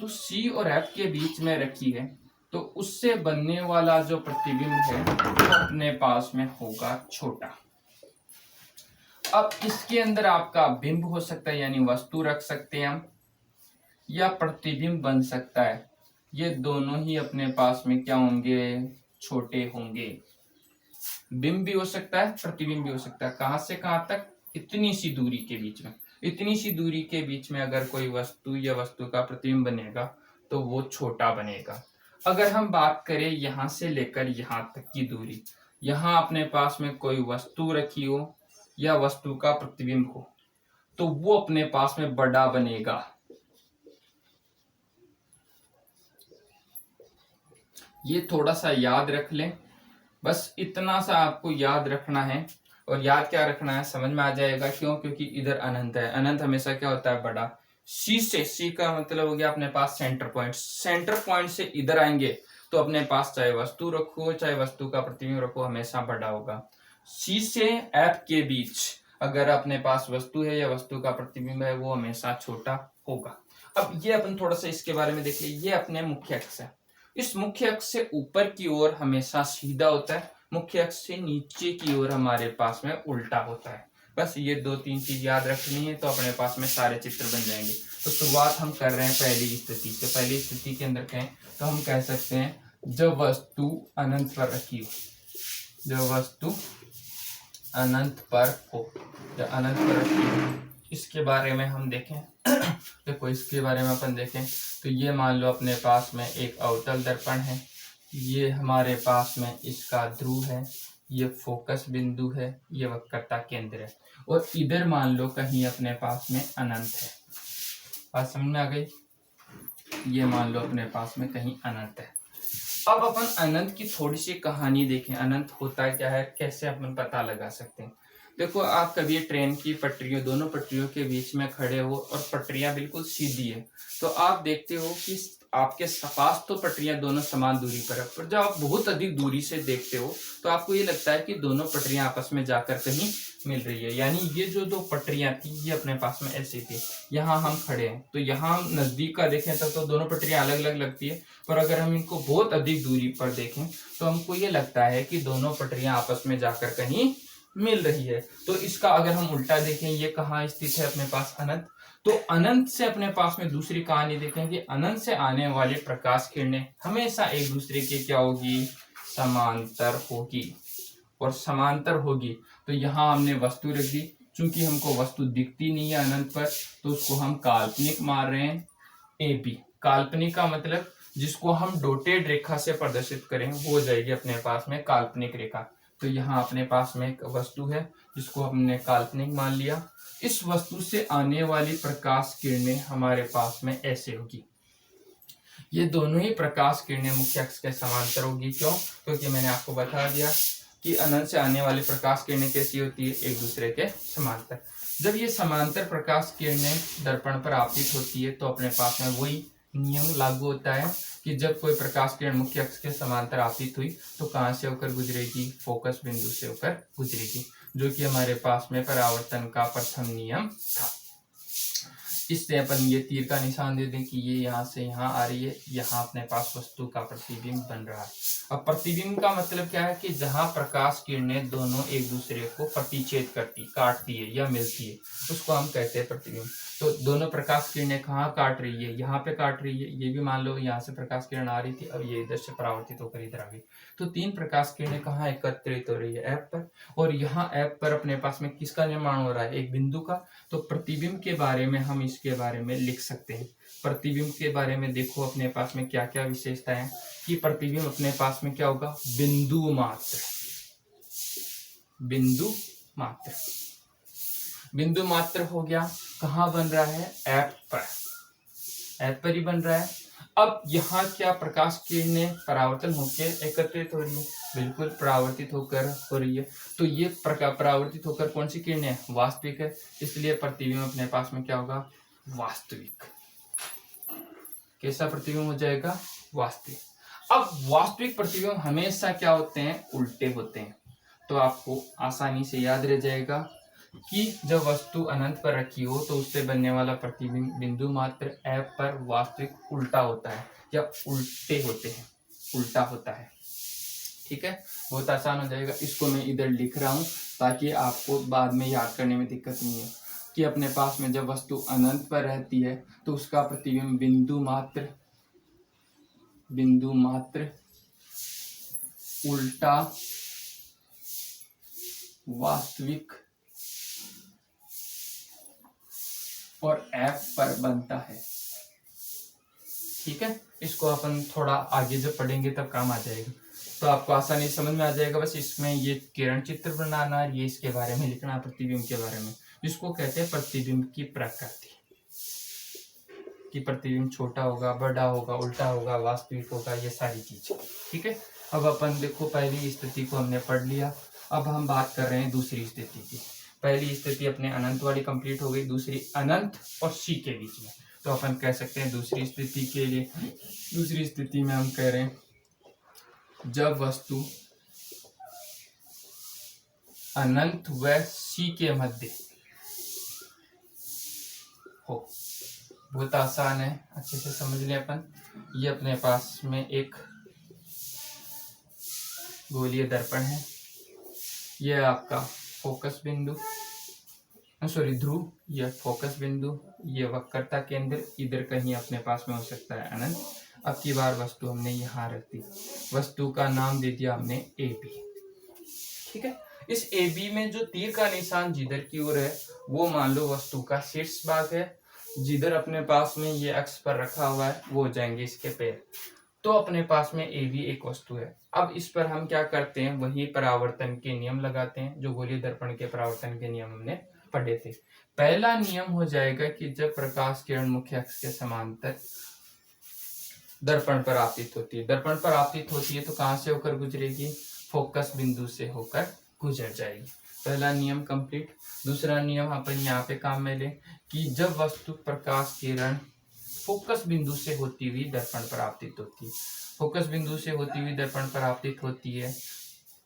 C और F के बीच में रखी है तो उससे बनने वाला जो प्रतिबिंब है वो अपने पास में होगा छोटा। अब इसके अंदर आपका बिंब हो सकता है यानी वस्तु रख सकते हैं हम, या प्रतिबिंब बन सकता है। ये दोनों ही अपने पास में क्या होंगे, छोटे होंगे। बिंब भी हो सकता है, प्रतिबिंब भी हो सकता है। कहां से कहां तक, इतनी सी दूरी के बीच में। इतनी सी दूरी के बीच में अगर कोई वस्तु या वस्तु का प्रतिबिंब बनेगा तो वो छोटा बनेगा। अगर हम बात करें यहां से लेकर यहां तक की दूरी, यहां अपने पास में कोई वस्तु रखी हो या वस्तु का प्रतिबिंब हो तो वो अपने पास में बड़ा बनेगा। ये थोड़ा सा याद रख लें, बस इतना सा आपको याद रखना है। और याद क्या रखना है, समझ में आ जाएगा क्यों, क्योंकि इधर अनंत है। अनंत हमेशा क्या होता है, बड़ा। सी से, सी का मतलब हो गया अपने पास सेंटर पॉइंट। सेंटर पॉइंट से इधर आएंगे तो अपने पास चाहे वस्तु रखो चाहे वस्तु का प्रतिबिंब रखो हमेशा बड़ा होगा। सी से एफ के बीच अगर अपने पास वस्तु है या वस्तु का प्रतिबिंब है वो हमेशा छोटा होगा। अब ये अपन थोड़ा सा इसके बारे में देख लिए। ये अपने मुख्य अक्ष है। इस मुख्य अक्ष से ऊपर की ओर हमेशा सीधा होता है, मुख्य अक्ष से नीचे की ओर हमारे पास में उल्टा होता है। बस ये 2-3 चीज याद रखनी है तो अपने पास में सारे चित्र बन जाएंगे। तो शुरुआत हम कर रहे हैं पहली स्थिति से। पहली स्थिति के अंदर कहें तो हम कह सकते हैं जब वस्तु अनंत पर रखी हो, जब वस्तु अनंत पर हो, जब अनंत पर रखी हो। इसके बारे में हम देखें देखो इसके बारे में अपन देखें तो ये मान लो अपने पास में एक अवतल दर्पण है, ये हमारे पास में इसका ध्रुव है, ये फोकस बिंदु है, ये वक्रता केंद्र है, और इधर मान लो कहीं अपने पास में अनंत है। बात समझ में आ गई? ये मान लो अपने पास में कहीं अनंत है। अब अपन अनंत की थोड़ी सी कहानी देखें। अनंत होता क्या है, कैसे अपन पता लगा सकते हैं। देखो आप कभी ट्रेन की पटरियों, दोनों पटरियों के बीच में खड़े हो और पटरियां बिल्कुल सीधी है तो आप देखते हो कि आपके पास तो पटरियां दोनों समान दूरी पर है, पर जब आप बहुत अधिक दूरी से देखते हो तो आपको ये लगता है कि दोनों पटरियां आपस में जाकर कहीं मिल रही है। यानी ये जो दो पटरियां थी ये अपने पास में ऐसी थी। यहाँ हम खड़े हैं तो यहाँ हम नजदीक का देखें तो दोनों पटरियां अलग अलग लगती है, पर अगर हम इनको बहुत अधिक दूरी पर देखें तो हमको ये लगता है कि दोनों पटरियां आपस में जाकर कहीं मिल रही है। तो इसका अगर हम उल्टा देखें, ये कहाँ स्थित है अपने पास, अनंत। तो अनंत से अपने पास में दूसरी कहानी देखेंगे। अनंत से आने वाली प्रकाश किरणें हमेशा एक दूसरे के क्या होगी, समांतर होगी। और समांतर होगी तो यहाँ हमने वस्तु रख दी। चूंकि हमको वस्तु दिखती नहीं है अनंत पर तो उसको हम काल्पनिक मान रहे हैं, ए बी। काल्पनिक का मतलब जिसको हम डॉटेड रेखा से प्रदर्शित करें वो हो जाएगी अपने पास में काल्पनिक रेखा। तो यहाँ अपने पास में एक वस्तु है जिसको हमने काल्पनिक मान लिया। इस वस्तु से आने वाली प्रकाश किरणें हमारे पास में ऐसे होगी। ये दोनों ही प्रकाश किरणें मुख्य अक्ष के समांतर होगी। क्यों? क्योंकि मैंने आपको बता दिया कि अनंत से आने वाली प्रकाश किरणें कैसी होती है, एक दूसरे के समांतर। जब ये समांतर प्रकाश किरणें दर्पण पर आपतित होती है तो अपने पास में वही नियम लागू होता है कि जब कोई प्रकाश किरण मुख्य अक्ष के समांतर आपतित हुई तो कहाँ से होकर गुजरेगी, फोकस बिंदु से होकर गुजरेगी, जो कि हमारे पास में परावर्तन का प्रथम नियम था। इससे अपन ये तीर का निशान दे दें कि ये यहाँ से यहाँ आ रही है, यहाँ अपने पास वस्तु का प्रतिबिंब बन रहा है। अब प्रतिबिंब का मतलब क्या है कि जहाँ प्रकाश किरणें दोनों एक दूसरे को प्रतिच्छेद करती, काटती है या मिलती है, उसको हम कहते हैं प्रतिबिंब। तो दोनों प्रकाश किरणें कहाँ काट रही है, यहाँ पे काट रही है। ये भी मान लो यहाँ से प्रकाश किरण आ रही थी, अब ये इधर से परावर्तित होकर इधर आ गई। तो तीन प्रकाश किरणें कहाँ एकत्रित हो रही है, ऐप पर, और यहाँ ऐप पर अपने पास में किसका निर्माण हो रहा है, एक बिंदु का। तो प्रतिबिंब के बारे में हम इसके बारे में लिख सकते हैं। प्रतिबिंब के बारे में देखो अपने पास में क्या क्या विशेषता है कि प्रतिबिंब अपने पास में क्या होगा, बिंदु मात्र। बिंदु मात्र, बिंदु मात्र हो गया। कहाँ बन रहा है, ऐप पर, ऐप पर ही बन रहा है। अब यहाँ क्या प्रकाश किरणें परावर्तन होकर एकत्रित हो रही है, बिल्कुल परावर्तित होकर हो रही है। तो ये परावर्तित होकर कौन सी किरणें, वास्तविक है, इसलिए प्रतिबिंब अपने पास में क्या होगा, वास्तविक। कैसा प्रतिबिंब हो जाएगा, वास्तविक। अब वास्तविक प्रतिबिंब हमेशा क्या होते हैं, उल्टे होते हैं। तो आपको आसानी से याद रह जाएगा कि जब वस्तु अनंत पर रखी हो तो उससे बनने वाला प्रतिबिंब बिंदु मात्र ऐप पर वास्तविक उल्टा होता है या उल्टे होते हैं, उल्टा होता है। ठीक है, बहुत आसान हो जाएगा। इसको मैं इधर लिख रहा हूं ताकि आपको बाद में याद करने में दिक्कत नहीं है कि अपने पास में जब वस्तु अनंत पर रहती है तो उसका प्रतिबिंब बिंदु मात्र उल्टा वास्तविक और ऐप पर बनता है। ठीक है, इसको अपन थोड़ा आगे जब पढ़ेंगे तब काम आ जाएगा, तो आपको आसानी से समझ में आ जाएगा। बस इसमें ये किरण चित्र बनाना है, ये इसके बारे में लिखना, प्रतिबिंब के बारे में, जिसको कहते हैं प्रतिबिंब की प्रकृति, कि प्रतिबिंब छोटा होगा, बड़ा होगा, उल्टा होगा, वास्तविक होगा, ये सारी चीजें। ठीक है, अब अपन देखो पहली स्थिति को हमने पढ़ लिया। अब हम बात कर रहे हैं दूसरी स्थिति की। पहली स्थिति अपने अनंत वाली कंप्लीट हो गई, दूसरी अनंत और सी के बीच में। तो अपन कह सकते हैं दूसरी स्थिति के लिए, दूसरी स्थिति में हम कह रहे हैं जब वस्तु अनंत व सी के मध्य हो। बहुत आसान है, अच्छे से समझ लें अपन। ये अपने पास में एक गोलीय दर्पण है, ये आपका फोकस बिंदु, सॉरी ध्रुव, ये फोकस बिंदु, ये वक्रता केंद्र इधर कहीं अपने पास में हो सकता है अनंत। अब की बार वस्तु हमने यहाँ रख दी, वस्तु का नाम दे दिया हमने ए बी। ठीक है, इस ए बी में जो तीर का निशान जिधर की ओर है वो मान लो वस्तु का शीर्ष भाग है, जिधर अपने पास में ये अक्ष पर रखा हुआ है वो हो जाएंगे इसके पैर। तो अपने पास में ए बी एक वस्तु है। अब इस पर हम क्या करते हैं, वही परावर्तन के नियम लगाते हैं जो गोलीय दर्पण के परावर्तन के नियम हमने पढ़े थे। पहला नियम हो जाएगा कि जब प्रकाश किरण मुख्य अक्ष के समांतर दर्पण पर आपतित होती है, दर्पण पर आपतित होती है तो कहाँ से होकर गुजरेगी, फोकस बिंदु से होकर गुजर जाएगी। पहला नियम कंप्लीट। दूसरा नियम अपन यहाँ पे काम में ले कि जब वस्तु प्रकाश किरण फोकस बिंदु से होती हुई दर्पण पर आपतित होती है, फोकस बिंदु से होती हुई दर्पण पर आपतित होती है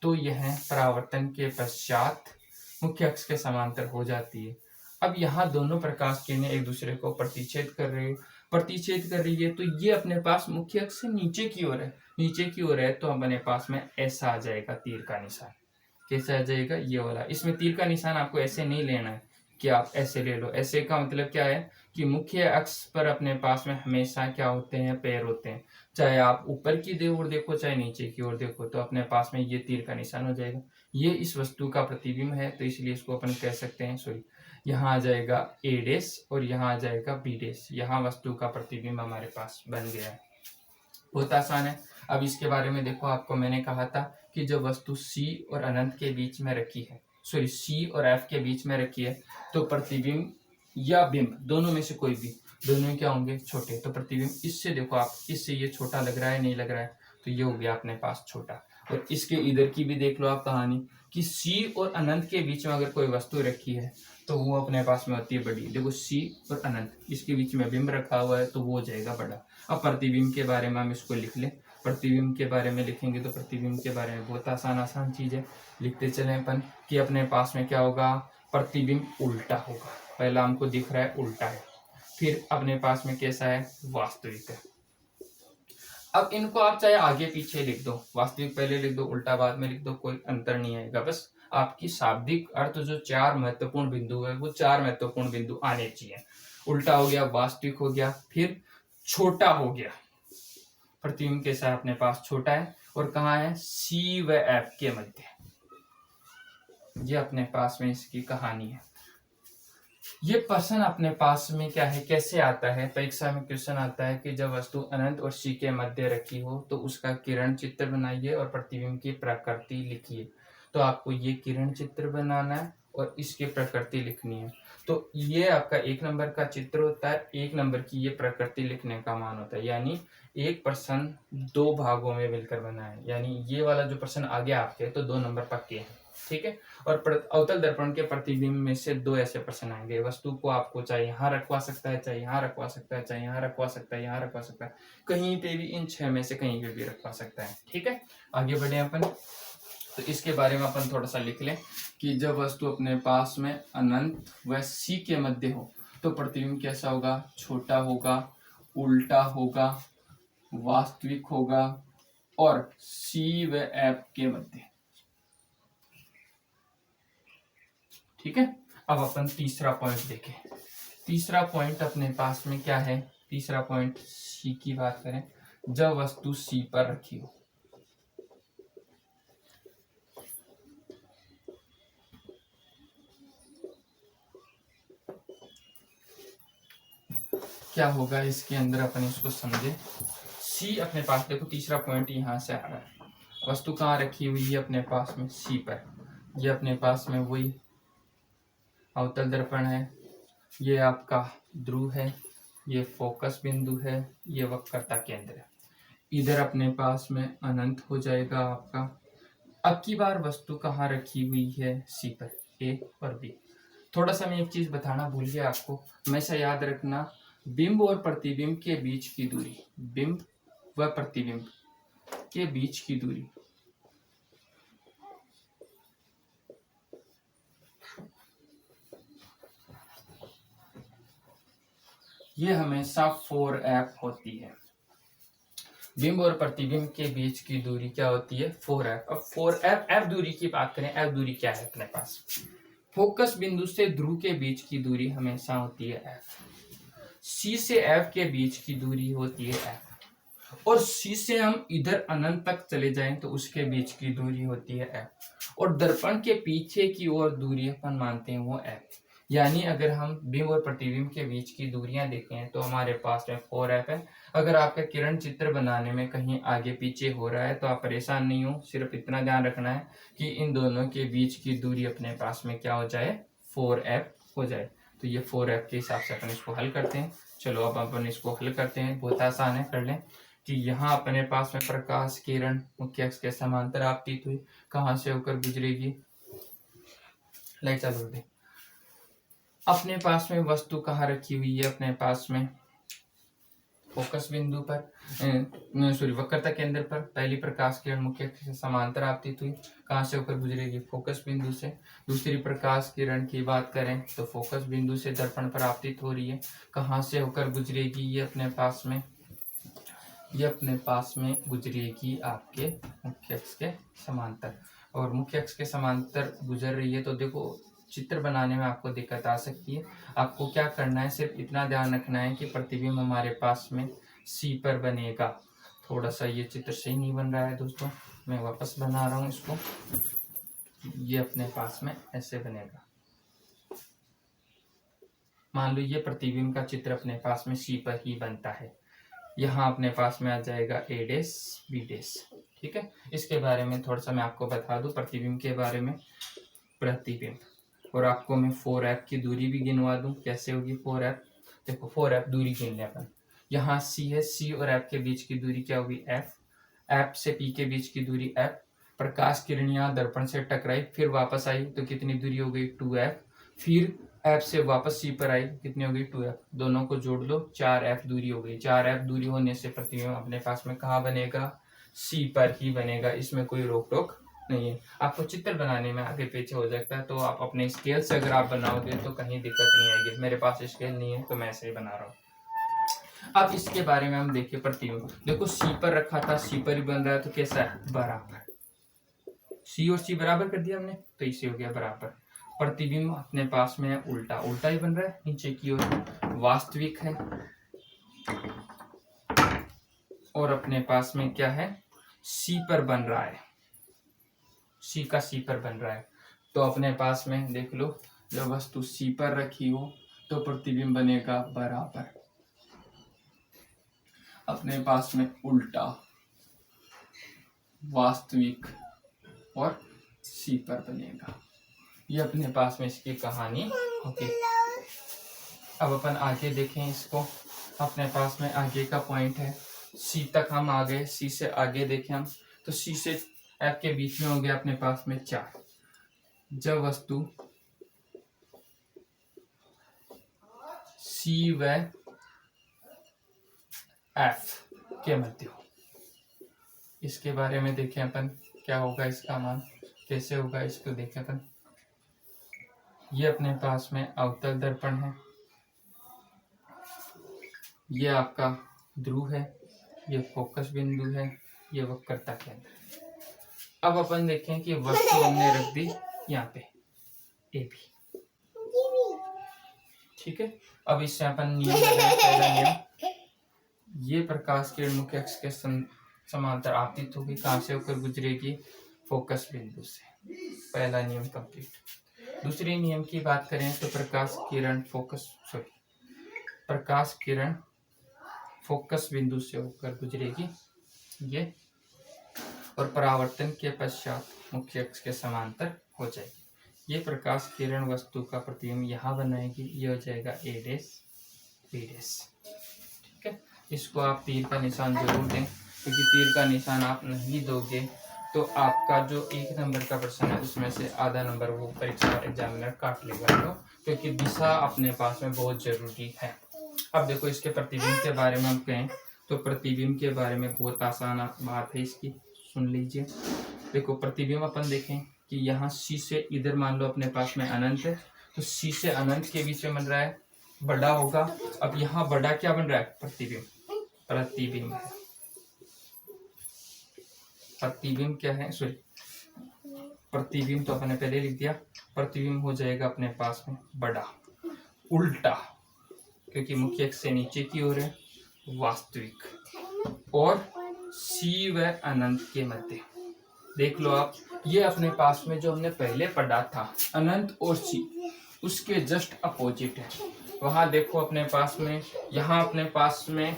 तो यह परावर्तन के पश्चात मुख्य अक्ष के समांतर हो जाती है। अब यहाँ दोनों प्रकाश किरणें एक दूसरे को प्रतिच्छेद कर रही है तो ये अपने पास मुख्य अक्ष से नीचे की ओर है, नीचे की ओर है तो अपने पास में ऐसा आ जाएगा तीर का निशान। कैसे आ जाएगा, ये वाला। इसमें तीर का निशान आपको ऐसे नहीं लेना है कि आप ऐसे ले लो। ऐसे का मतलब क्या है कि मुख्य अक्ष पर अपने पास में हमेशा क्या होते हैं, पैर होते हैं। चाहे आप ऊपर की ओर देखो चाहे नीचे की ओर देखो तो अपने पास में ये तीर का निशान हो जाएगा। ये इस वस्तु का प्रतिबिंब है तो इसलिए इसको अपन कह सकते हैं, सॉरी, यहाँ आ जाएगा ए डैश और यहाँ आ जाएगा बी डैश। यहाँ वस्तु का प्रतिबिंब हमारे पास बन गया है। बहुत आसान है। अब इसके बारे में देखो, आपको मैंने कहा था कि जब वस्तु सी और अनंत के बीच में रखी है, सॉरी सी और एफ के बीच में रखी है तो प्रतिबिंब या बिंब दोनों में से कोई भी, दोनों क्या होंगे छोटे। तो प्रतिबिंब इससे देखो आप, इससे ये छोटा लग रहा है नहीं लग रहा है, तो ये हो गया अपने पास छोटा। और इसके इधर की भी देख लो आप कहानी कि सी और अनंत के बीच में अगर कोई वस्तु रखी है तो वो अपने पास में होती है बड़ी। देखो सी और अनंत, इसके बीच में बिंब रखा हुआ है तो वो हो जाएगा बड़ा। अब प्रतिबिंब के बारे में हम इसको लिख लें। प्रतिबिंब के बारे में लिखेंगे तो प्रतिबिंब के बारे में बहुत आसान चीज है, लिखते चले अपन कि अपने पास में क्या होगा, प्रतिबिंब उल्टा होगा। पहला हमको दिख रहा है उल्टा है, फिर अपने पास में कैसा है, वास्तविक है। अब इनको आप चाहे आगे पीछे लिख दो, वास्तविक पहले लिख दो, उल्टा बाद में लिख दो, कोई अंतर नहीं आएगा। बस आपकी शाब्दिक अर्थ जो 4 महत्वपूर्ण बिंदु है वो 4 महत्वपूर्ण बिंदु आने चाहिए। उल्टा हो गया, वास्तविक हो गया, फिर छोटा हो गया। प्रतिबिंब कैसा है, अपने पास छोटा है और कहाँ है, सी व एफ के मध्य। ये अपने पास में इसकी कहानी है। ये प्रश्न अपने पास में क्या है, कैसे आता है, परीक्षा में क्वेश्चन आता है कि जब वस्तु अनंत और सी के मध्य रखी हो तो उसका किरण चित्र बनाइए और प्रतिबिंब की प्रकृति लिखिए। तो आपको ये किरण चित्र बनाना है और इसकी प्रकृति लिखनी है। तो ये आपका 1 नंबर का चित्र होता है, 1 नंबर की ये प्रकृति लिखने का मान होता है। यानी एक प्रश्न 2 भागों में मिलकर बना है, यानी ये वाला जो प्रश्न आगे आपके तो 2 नंबर पक्के हैं, ठीक है। और अवतल दर्पण के प्रतिबिंब में से 2 ऐसे प्रश्न आएंगे। वस्तु को आपको चाहे यहाँ रखवा सकता है, चाहे यहाँ रखवा सकता है, चाहे यहाँ रखवा सकता है, यहाँ रखवा सकता है, कहीं पे भी इन 6 में से कहीं पे भी रखवा सकता है, ठीक है। आगे बढ़े अपन, तो इसके बारे में अपन थोड़ा सा लिख लें कि जब वस्तु अपने पास में अनंत व सी के मध्य हो तो प्रतिबिंब कैसा होगा, छोटा होगा, उल्टा होगा, वास्तविक होगा और सी व एफ के मध्य, ठीक है। अब अपन तीसरा पॉइंट देखें। तीसरा पॉइंट अपने पास में क्या है, तीसरा पॉइंट सी की बात करें, जब वस्तु सी पर रखी हो। क्या होगा इसके अंदर, अपन इसको समझे। सी अपने पास, देखो तीसरा पॉइंट यहां से आ रहा है, वस्तु कहाँ रखी हुई है, अपने पास में सी पर। ये अपने पास में वही अवतल दर्पण है, ये आपका ध्रुव है, ये फोकस बिंदु है, ये वक्रता केंद्र है। इधर अपने पास में अनंत हो जाएगा आपका। अब की बार वस्तु कहाँ रखी हुई है, सी पर, ए और बी। थोड़ा सा मैं एक चीज बताना भूल गया आपको, हमेशा याद रखना, बिंब और प्रतिबिंब के बीच की दूरी, बिंब व प्रतिबिंब के बीच की दूरी ये हमेशा 4f होती है। बिंब और प्रतिबिंब के बीच की दूरी क्या होती है, 4f। अब 4f, f दूरी की बात करें, f दूरी क्या है अपने पास, फोकस बिंदु से ध्रुव के बीच की दूरी हमेशा होती है f। C से F के बीच की दूरी होती है f, और C से हम इधर अनंत तक चले जाएं तो उसके बीच की दूरी होती है f, और दर्पण के पीछे की ओर दूरी अपन मानते हैं वो f। यानी अगर हम बिंब और प्रतिबिंब के बीच की दूरियां देखें तो हमारे पास में 4f है। अगर आपका किरण चित्र बनाने में कहीं आगे पीछे हो रहा है तो आप परेशान नहीं हो, सिर्फ इतना ध्यान रखना है कि इन दोनों के बीच की दूरी अपने पास में क्या हो जाए, 4f हो जाए। तो ये 4f के हिसाब से अपन इसको हल करते हैं। चलो अब अपन इसको हल करते हैं, बहुत आसान है, कर लें कि यहाँ अपने पास में प्रकाश किरण मुख्य अक्ष के समांतर आपतित हुई, कहाँ से होकर गुजरेगी, लाइट चालू कर दे। अपने पास में वस्तु कहाँ रखी हुई है, अपने पास में फोकस बिंदु पर, सॉरी वक्रता केंद्र पर। पहली प्रकाश किरण मुख्य अक्ष से समांतर आपतित हुई, कहाँ से होकर गुजरेगी, फोकस बिंदु से। दूसरी प्रकाश किरण की बात करें तो फोकस बिंदु से दर्पण पर आपतित हो रही है, कहाँ से होकर गुजरेगी, ये अपने पास में, ये अपने पास में गुजरेगी आपके मुख्य अक्ष के समांतर। और मुख्य अक्ष के समांतर गुजर रही है तो देखो चित्र बनाने में आपको दिक्कत आ सकती है। आपको क्या करना है, सिर्फ इतना ध्यान रखना है कि प्रतिबिंब हमारे पास में सी पर बनेगा। थोड़ा सा ये चित्र सही नहीं बन रहा है दोस्तों, मैं वापस बना रहा हूँ इसको। ये अपने पास में ऐसे बनेगा, मान लो ये प्रतिबिंब का चित्र अपने पास में सी पर ही बनता है। यहाँ अपने पास में आ जाएगा ए डैश बी डैश, ठीक है। इसके बारे में थोड़ा सा मैं आपको बता दूं प्रतिबिंब के बारे में। प्रतिबिंब। और आपको मैं 4f की दूरी भी गिनवा दूं, कैसे होगी 4f। देखो 4f दूरी गिन ले अपन, यहाँ c है, c और f के बीच की दूरी क्या होगी f, f से p के बीच की दूरी f, प्रकाश किरण यहाँ दर्पण से टकराई फिर वापस आई तो कितनी दूरी हो गई 2f, फिर f से वापस c पर आई कितनी हो गई 2f, दोनों को जोड़ लो 4f दूरी हो गई। 4f दूरी होने से प्रतिबिंब अपने पास में कहाँ बनेगा, c पर ही बनेगा, इसमें कोई रोक टोक नहीं है। आपको चित्र बनाने में आगे पीछे हो सकता है तो आप अपने स्केल से अगर आप बनाओगे तो कहीं दिक्कत नहीं आएगी। मेरे पास स्केल नहीं है तो मैं ऐसे ही बना रहा हूँ। अब इसके बारे में हम देखें प्रतिबिंब। देखो सी पर रखा था, सी पर ही बन रहा है तो कैसा है बराबर, सी और सी बराबर कर दिया हमने तो इसे हो गया बराबर। प्रतिबिंब अपने पास में है उल्टा, उल्टा ही बन रहा है नीचे की ओर, वास्तविक है और अपने पास में क्या है सी पर बन रहा है, सी का सी पर बन रहा है। तो अपने पास में देख लो जब वस्तु सी पर रखी हो तो प्रतिबिंब बनेगा बराबर, अपने पास में उल्टा, वास्तविक और सी पर बनेगा। ये अपने पास में इसकी कहानी होगी। अब अपन आगे देखें इसको, अपने पास में आगे का पॉइंट है सी तक हम आ गए, सी से आगे देखें हम तो सी से एफ के बीच में हो गया अपने पास में 4। जब वस्तु सी व एफ के मध्य हो, इसके बारे में देखें अपन क्या होगा इसका मान, कैसे होगा इसको देखें अपन। ये अपने पास में अवतल दर्पण है, ये आपका ध्रुव है, ये फोकस बिंदु है, ये वक्रता केंद्र। अब अपन देखें कि वस्तु हमने रख दी यहाँ पे ए बी, ठीक है। अब इससे अपन नियम लगाएं, पहला नियम, ये प्रकाश किरण मुख्य अक्ष के समांतर आपतित होगी, कहाँ से होकर गुजरेगी फोकस बिंदु से, पहला नियम कंप्लीट। दूसरे नियम की बात करें तो प्रकाश किरण फोकस बिंदु से होकर गुजरेगी ये, और परावर्तन के पश्चात मुख्य अक्ष के समांतर हो जाएगी। ये प्रकाश किरण वस्तु का प्रतिबिंब यहाँ बनाएगी, ये हो जाएगा ए डैश बी डैश, ठीक है। इसको आप तीर का निशान जरूर दें, क्योंकि तीर का निशान आप नहीं दोगे तो आपका जो 1 नंबर का प्रश्न है उसमें से आधा नंबर वो परीक्षा एग्जामिनर काट लेगा, क्योंकि दिशा अपने पास में बहुत जरूरी है। अब देखो इसके प्रतिबिंब के बारे में हम कहें तो प्रतिबिंब के बारे में बहुत आसान बात है इसकी, सुन लीजिए। देखो प्रतिबिंब अपन देखें कि यहाँ सी से इधर मान लो अपने पास में अनंत है, तो सी से अनंत के बीच में बन रहा है बड़ा होगा। अब यहाँ बड़ा क्या बन रहा है प्रतिबिंब है, प्रतिबिंब क्या है सॉरी प्रतिबिंब तो अपने पहले लिख दिया, प्रतिबिंब हो जाएगा अपने पास में बड़ा, उल्टा क्योंकि मुख्य अक्ष से नीचे की ओर है, वास्तविक और सी व अनंत के मध्य। देख लो आप, ये अपने पास में जो हमने पहले पढ़ा था अनंत और सी उसके जस्ट अपोजिट है। वहां देखो अपने पास में, यहाँ अपने पास में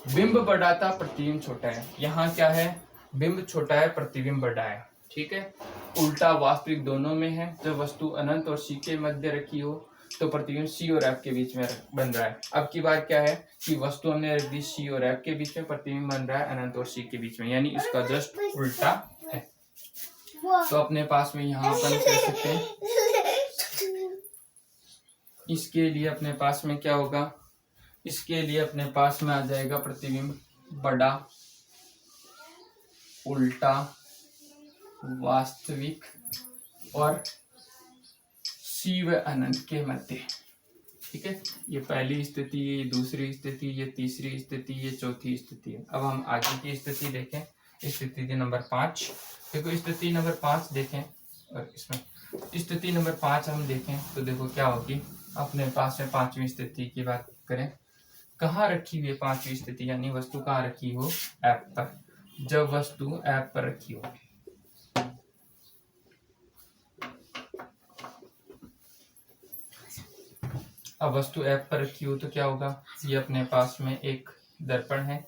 बिंब बड़ा था प्रतिबिंब छोटा है, यहाँ क्या है बिंब छोटा है प्रतिबिंब बड़ा है, ठीक है। उल्टा वास्तविक दोनों में है, जब वस्तु अनंत और सी के मध्य रखी हो तो प्रतिबिंब सी और एफ के बीच में बन रहा है। अब की बात क्या है कि वस्तु हमने रख दी सी और एफ के बीच में, प्रतिबिंब बन रहा है अनंत और सी के बीच में, यानी इसका जस्ट उल्टा है। तो अपने पास में यहाँ अपन कह सकते हैं इसके लिए अपने पास में क्या होगा, इसके लिए अपने पास में आ जाएगा प्रतिबिंब बड़ा, उल्टा, वास्तविक और सी व अनंत के मध्य, ठीक है। ये पहली स्थिति, ये दूसरी स्थिति, ये तीसरी स्थिति, ये चौथी स्थिति है। अब हम आगे की स्थिति देखें, स्थिति नंबर 5। देखो स्थिति नंबर 5 देखें, और इसमें स्थिति नंबर 5 हम देखें तो देखो क्या होगी अपने पास में। 5वीं स्थिति की बात करें, कहाँ रखी हुई है 5वीं स्थिति, यानी वस्तु कहाँ रखी हो एफ पर, जब वस्तु एफ पर रखी हो। अब वस्तु एफ पर रखी हो तो क्या होगा, ये अपने पास में एक दर्पण है,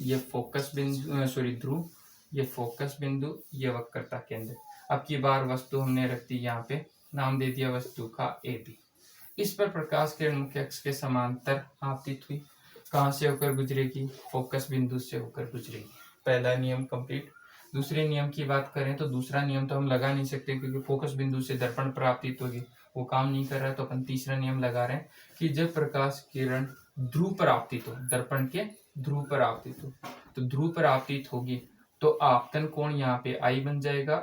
ये फोकस बिंदु ध्रुव, ये फोकस बिंदु, ये वक्रता केंद्र। अब की बार वस्तु हमने रख दी यहाँ पे, नाम दे दिया वस्तु का ए बी। इस पर प्रकाश किरण मुख्य अक्ष के समांतर आपतित हुई। कहाँ से होकर गुजरेगी? फोकस बिंदु से होकर गुजरेगी। पहला नियम कंप्लीट। दूसरे नियम की बात करें तो दूसरा नियम तो हम लगा नहीं सकते क्योंकि फोकस बिंदु से दर्पण पर आपतित होगी, वो काम नहीं कर रहा है, तो अपन तीसरा नियम लगा रहे हैं कि जब प्रकाश किरण ध्रुव पर आपतित हो, दर्पण के ध्रुव पर आपतित हो, तो ध्रुव पर आपतित होगी तो आपतन कोण यहाँ पे आई बन जाएगा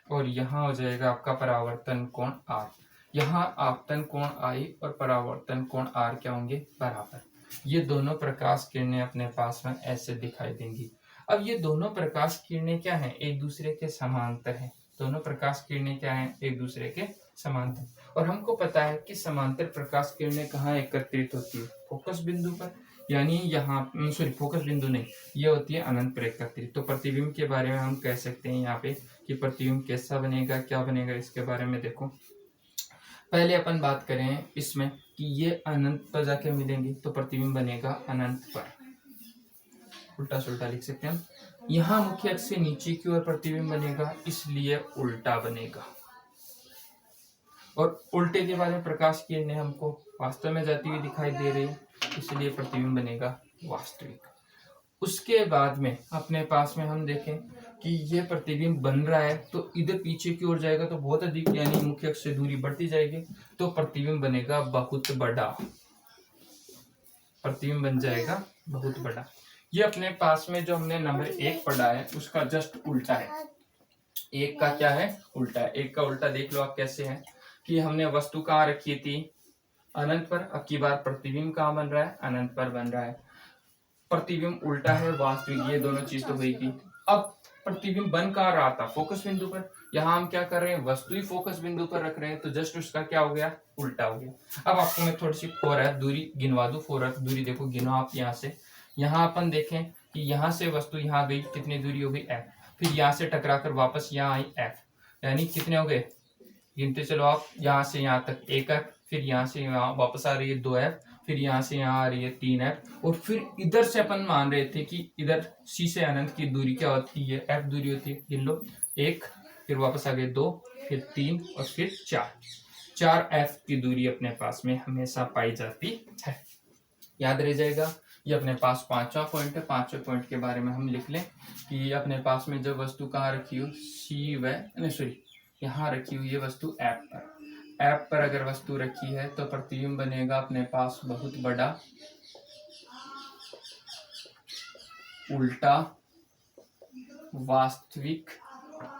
और यहाँ हो जाएगा आपका परावर्तन कोण आर। यहाँ आपतन कोण आई और परावर्तन कोण आर क्या होंगे? बराबर। ये दोनों प्रकाश किरणें अपने पास में ऐसे दिखाई देंगी। अब ये दोनों प्रकाश किरणें क्या हैं? एक दूसरे के समांतर हैं। दोनों प्रकाश किरणें क्या हैं? एक दूसरे के समांतर। और हमको पता है कि समांतर प्रकाश किरणें कहाँ एकत्रित होती है? फोकस बिंदु पर, यानी यहाँ सॉरी फोकस बिंदु नहीं, ये होती है अनंत पर एकत्रित। तो प्रतिबिंब के बारे में हम कह सकते हैं यहाँ पे कि प्रतिबिंब कैसा बनेगा, क्या बनेगा, इसके बारे में देखो। पहले अपन बात करें इसमें कि ये अनंत पर जाके मिलेंगे तो प्रतिबिंब बनेगा अनंत पर, उल्टा सुल्टा लिख सकते हैं हम। यहाँ मुख्य अक्ष से नीचे की ओर प्रतिबिंब बनेगा, इसलिए उल्टा बनेगा। और उल्टे के बारे में प्रकाश किरणें हमको वास्तव में जाती हुई दिखाई दे रही है, इसलिए प्रतिबिंब बनेगा वास्तविक। उसके बाद में अपने पास में हम देखें कि ये प्रतिबिंब बन रहा है तो इधर पीछे की ओर जाएगा तो बहुत अधिक, यानी मुख्य अक्ष से दूरी बढ़ती जाएगी तो प्रतिबिंब बनेगा बहुत बड़ा, प्रतिबिंब बन जाएगा बहुत बड़ा। ये अपने पास में जो हमने नंबर 1 पढ़ा है उसका जस्ट उल्टा है। एक का क्या है? उल्टा है। एक का उल्टा देख लो आप कैसे है कि हमने वस्तु कहाँ रखी थी? अनंत पर। अब की बार प्रतिबिंब कहाँ बन रहा है? अनंत पर बन रहा है। प्रतिबिंब उल्टा है वास्तविक, ये दोनों चीज तो हुई थी। अब प्रतिबिंब बन कहाँ रहा था? फोकस बिंदु पर। यहाँ हम क्या कर रहे हैं? वस्तु ही फोकस बिंदु पर रख रहे हैं तो जस्ट उसका क्या हो गया? उल्टा हो गया। अब आपको मैं थोड़ी सी 4f दूरी गिनवा दूं। 4f दूरी देखो, गिनो आप यहाँ से। यहाँ अपन देखें कि यहाँ से वस्तु यहाँ गई, कितनी दूरी हो गई? f। फिर यहाँ से टकरा कर वापस यहाँ आई f, यानी कितने हो गए? गिनते चलो आप, यहाँ से यहाँ तक 1f, फिर यहाँ से यहाँ वापस आ रही है 2f, फिर यहाँ से यहाँ आ रही है 3f, और फिर इधर से अपन मान रहे थे कि इधर c से अनंत की दूरी क्या होती है? f दूरी होती है। गिन लो, 1, फिर वापस आ गए 2, फिर 3 और फिर 4f की दूरी अपने पास में हमेशा पाई जाती है। याद रह जाएगा। ये अपने पास 5वां पॉइंट है। 5वें पॉइंट के बारे में हम लिख लें कि अपने पास में जब वस्तु कहाँ रखी हो? सी व सॉरी यहाँ रखी हुई है वस्तु ऐप पर। ऐप पर अगर वस्तु रखी है तो प्रतिबिंब बनेगा अपने पास बहुत बड़ा, उल्टा, वास्तविक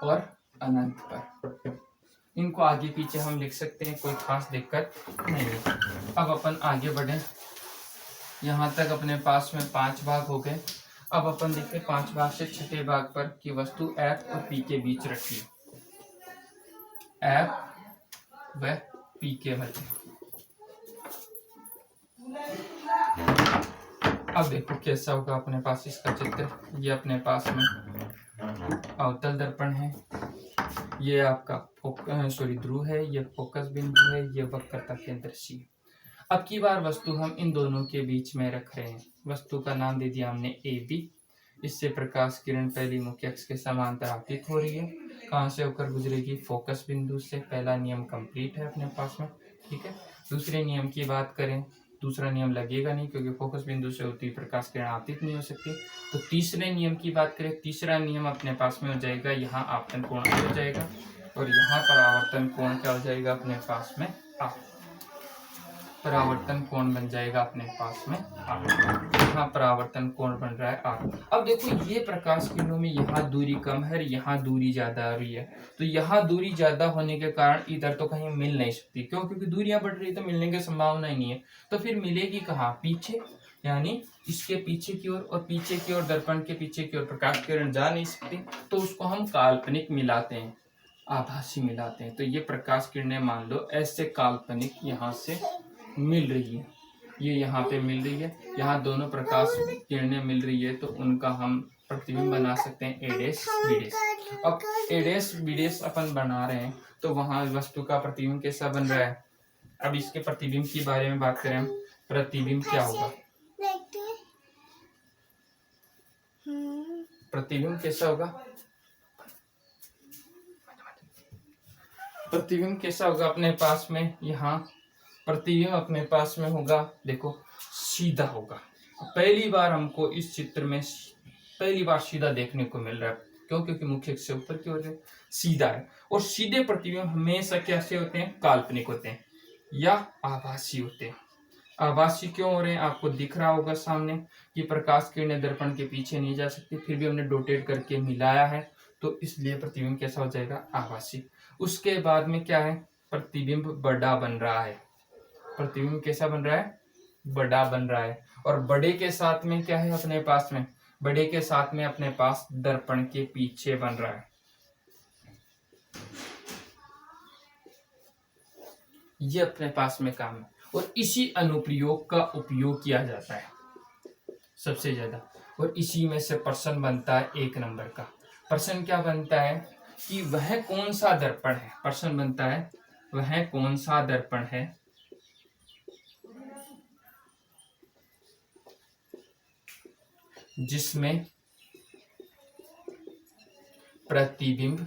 और अनंत पर। इनको आगे पीछे हम लिख सकते हैं, कोई खास दिक्कत नहीं है। अब अपन आगे बढ़े। यहाँ तक अपने पास में 5 भाग हो गए। अब अपन देखते 5 भाग से 6ठे भाग पर कि वस्तु ऐप और पी के बीच रखी है। ऐप व पी के मध्य। अब देखो कैसा होगा अपने पास इसका चित्र। ये अपने पास में अवतल दर्पण है, ये आपका ध्रुव है, ये फोकस बिंदु है, ये वक्रता केंद्र सी। अब की बार वस्तु हम इन दोनों के बीच में रख रहे हैं। वस्तु का नाम दे दिया हमने ए बी। इससे प्रकाश किरण पहली मुख्य अक्ष के समांतर आपतित हो रही है। कहाँ से होकर गुजरेगी? फोकस बिंदु से। पहला नियम कंप्लीट है अपने पास में, ठीक है। दूसरे नियम की बात करें, दूसरा नियम लगेगा नहीं क्योंकि फोकस बिंदु से होती प्रकाश किरण आपतित नहीं हो सकती। तो तीसरे नियम की बात करें, तीसरा नियम अपने पास में हो जाएगा, यहाँ आपतन कोण हो जाएगा और यहाँ परावर्तन कोण क्या हो जाएगा अपने पास में? आप परावर्तन कोण बन जाएगा अपने पास में आर। यहाँ परावर्तन कोण बन रहा है आर। अब देखो ये प्रकाश किरणों में यहाँ दूरी कम है, यहाँ दूरी ज्यादा आ रही है। तो यहाँ दूरी ज्यादा होने के कारण इधर तो कहीं मिल नहीं सकती। क्यों? क्योंकि दूरियां बढ़ रही है तो मिलने की संभावना ही नहीं है। तो फिर मिलेगी कहाँ? पीछे, यानी इसके पीछे की ओर, और पीछे की ओर दर्पण के पीछे की ओर प्रकाश किरण जा नहीं सकती, तो उसको हम काल्पनिक मिलाते हैं, आभासी मिलाते हैं। तो ये प्रकाश किरणें मान लो ऐसे काल्पनिक यहाँ से मिल रही है, ये यहाँ पे मिल रही है, यहाँ दोनों प्रकाश किरणें मिल रही है, तो उनका हम प्रतिबिंब बना सकते हैं ए डैश बी डैश। अब ए डैश बी डैश अपन बना रहे हैं तो वहां वस्तु का प्रतिबिंब कैसा बन रहा है? अब इसके प्रतिबिंब के बारे में बात करें, प्रतिबिंब क्या होगा? प्रतिबिंब कैसा होगा? प्रतिबिंब कैसा होगा अपने पास में, यहाँ प्रतिबिंब अपने पास में होगा, देखो सीधा होगा। पहली बार हमको इस चित्र में पहली बार सीधा देखने को मिल रहा है, क्यों? क्योंकि मुख्य अक्ष से ऊपर की ओर सीधा है। और सीधे प्रतिबिंब हमेशा कैसे होते हैं? काल्पनिक होते हैं या आभासी होते हैं। आभासी क्यों हो रहे हैं? आपको दिख रहा होगा सामने कि प्रकाश किरणें दर्पण के पीछे नहीं जा सकती, फिर भी हमने डोटेट करके मिलाया है, तो इसलिए प्रतिबिंब कैसा हो जाएगा? आभासी। उसके बाद में क्या है? प्रतिबिंब बड़ा बन रहा है। प्रतिबिंब कैसा बन रहा है? बड़ा बन रहा है। और बड़े के साथ में क्या है अपने पास में? बड़े के साथ में अपने पास दर्पण के पीछे बन रहा है। ये अपने पास में काम है, और इसी अनुप्रयोग का उपयोग किया जाता है सबसे ज्यादा। और इसी में से प्रश्न बनता है 1 नंबर का। प्रश्न क्या बनता है कि वह कौन सा दर्पण है? प्रश्न बनता है वह कौन सा दर्पण है जिसमें प्रतिबिंब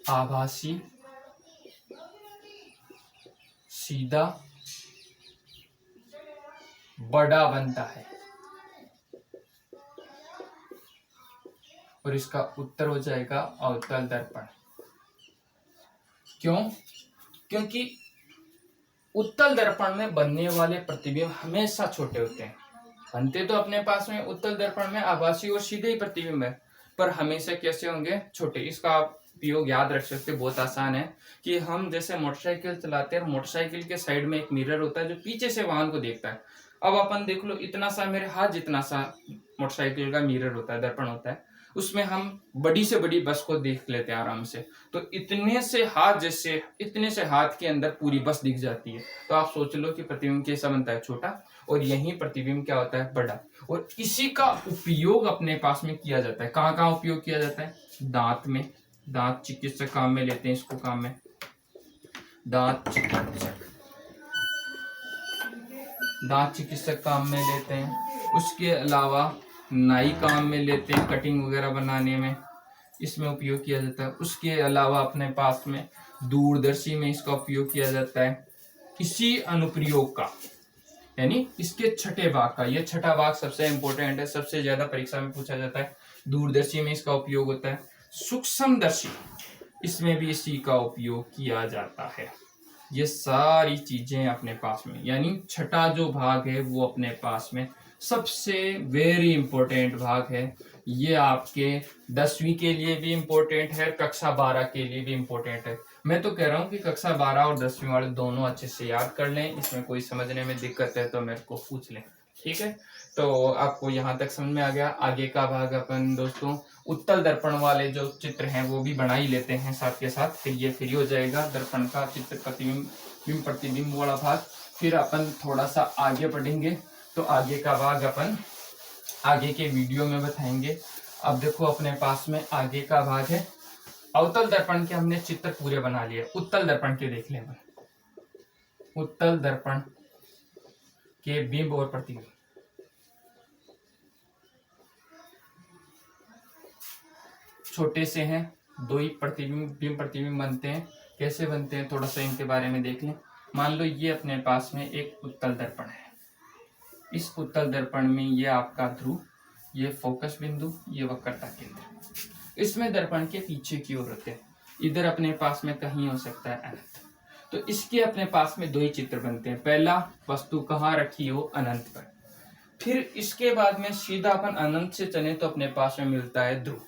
आभासी, सीधा, बड़ा बनता है। और इसका उत्तर हो जाएगा अवतल दर्पण। क्यों? क्योंकि उत्तल दर्पण में बनने वाले प्रतिबिंब हमेशा छोटे होते हैं। बनते तो अपने पास में उत्तल दर्पण में आभासी और सीधे ही प्रतिबिंब है, पर हमेशा कैसे होंगे? छोटे। इसका आप उपयोग याद रख सकते, बहुत आसान है कि हम जैसे मोटरसाइकिल चलाते हैं, मोटरसाइकिल के साइड में एक मिरर होता है जो पीछे से वाहन को देखता है। अब अपन देख लो, इतना सा मेरे हाथ जितना सा मोटरसाइकिल का मिरर होता है, दर्पण होता है, उसमें हम बड़ी से बड़ी बस को देख लेते हैं आराम से। तो इतने से हाथ के अंदर पूरी बस दिख जाती है। तो आप सोच लो कि प्रतिबिंब कैसा बनता है? छोटा। और यही प्रतिबिंब क्या होता है? बड़ा। और इसी का उपयोग अपने पास में किया जाता है। कहाँ कहाँ उपयोग किया जाता है? दांत में। दांत चिकित्सक काम में लेते हैं इसको, काम में दांत चिकित्सक काम में लेते हैं। उसके अलावा नाई काम में लेते हैं, कटिंग वगैरह बनाने में इसमें उपयोग किया जाता है। उसके अलावा अपने पास में दूरदर्शी में इसका उपयोग किया जाता है। इसी अनुप्रयोग का, यानी इसके छठे भाग का, यह छठा भाग सबसे इंपॉर्टेंट है, सबसे ज्यादा परीक्षा में पूछा जाता है। दूरदर्शी में इसका उपयोग होता है। सूक्ष्मदर्शी, इसमें भी इसी का उपयोग किया जाता है। ये सारी चीजें अपने पास में, यानी छठा जो भाग है वो अपने पास में सबसे वेरी इंपॉर्टेंट भाग है। ये आपके 10वीं के लिए भी इंपॉर्टेंट है, कक्षा 12 के लिए भी इंपॉर्टेंट है। मैं तो कह रहा हूँ कि कक्षा 12 और 10वीं वाले दोनों अच्छे से याद कर लें। इसमें कोई समझने में दिक्कत है तो मेरे को पूछ लें, ठीक है? तो आपको यहाँ तक समझ में आ गया। आगे का भाग अपन दोस्तों उत्तल दर्पण वाले जो चित्र हैं वो भी बना ही लेते हैं साथ के साथ, फिर ये फ्री हो जाएगा दर्पण का चित्र, प्रतिबिंब प्रतिबिंब वाला भाग। फिर अपन थोड़ा सा आगे बढ़ेंगे, तो आगे का भाग अपन आगे के वीडियो में बताएंगे। अब देखो अपने पास में आगे का भाग है अवतल दर्पण के। हमने चित्र पूरे बना लिए, उत्तल दर्पण के देख लें। उत्तल दर्पण के बिंब और प्रतिबिंब, छोटे से हैं, 2 ही बिंब प्रतिबिंब बनते हैं। कैसे बनते हैं थोड़ा सा इनके बारे में देख लें। मान लो ये अपने पास में एक उत्तल दर्पण है। इस उत्तल दर्पण में ये आपका ध्रुव, ये फोकस बिंदु, ये वक्रता केंद्र। इसमें दर्पण के पीछे की ओर होते हैं। इधर अपने पास में कहीं हो सकता है अनंत। तो इसके अपने पास में 2 ही चित्र बनते हैं। पहला, वस्तु कहाँ रखी हो? अनंत पर। फिर इसके बाद में सीधा अपन अनंत से चले तो अपने पास में मिलता है ध्रुव,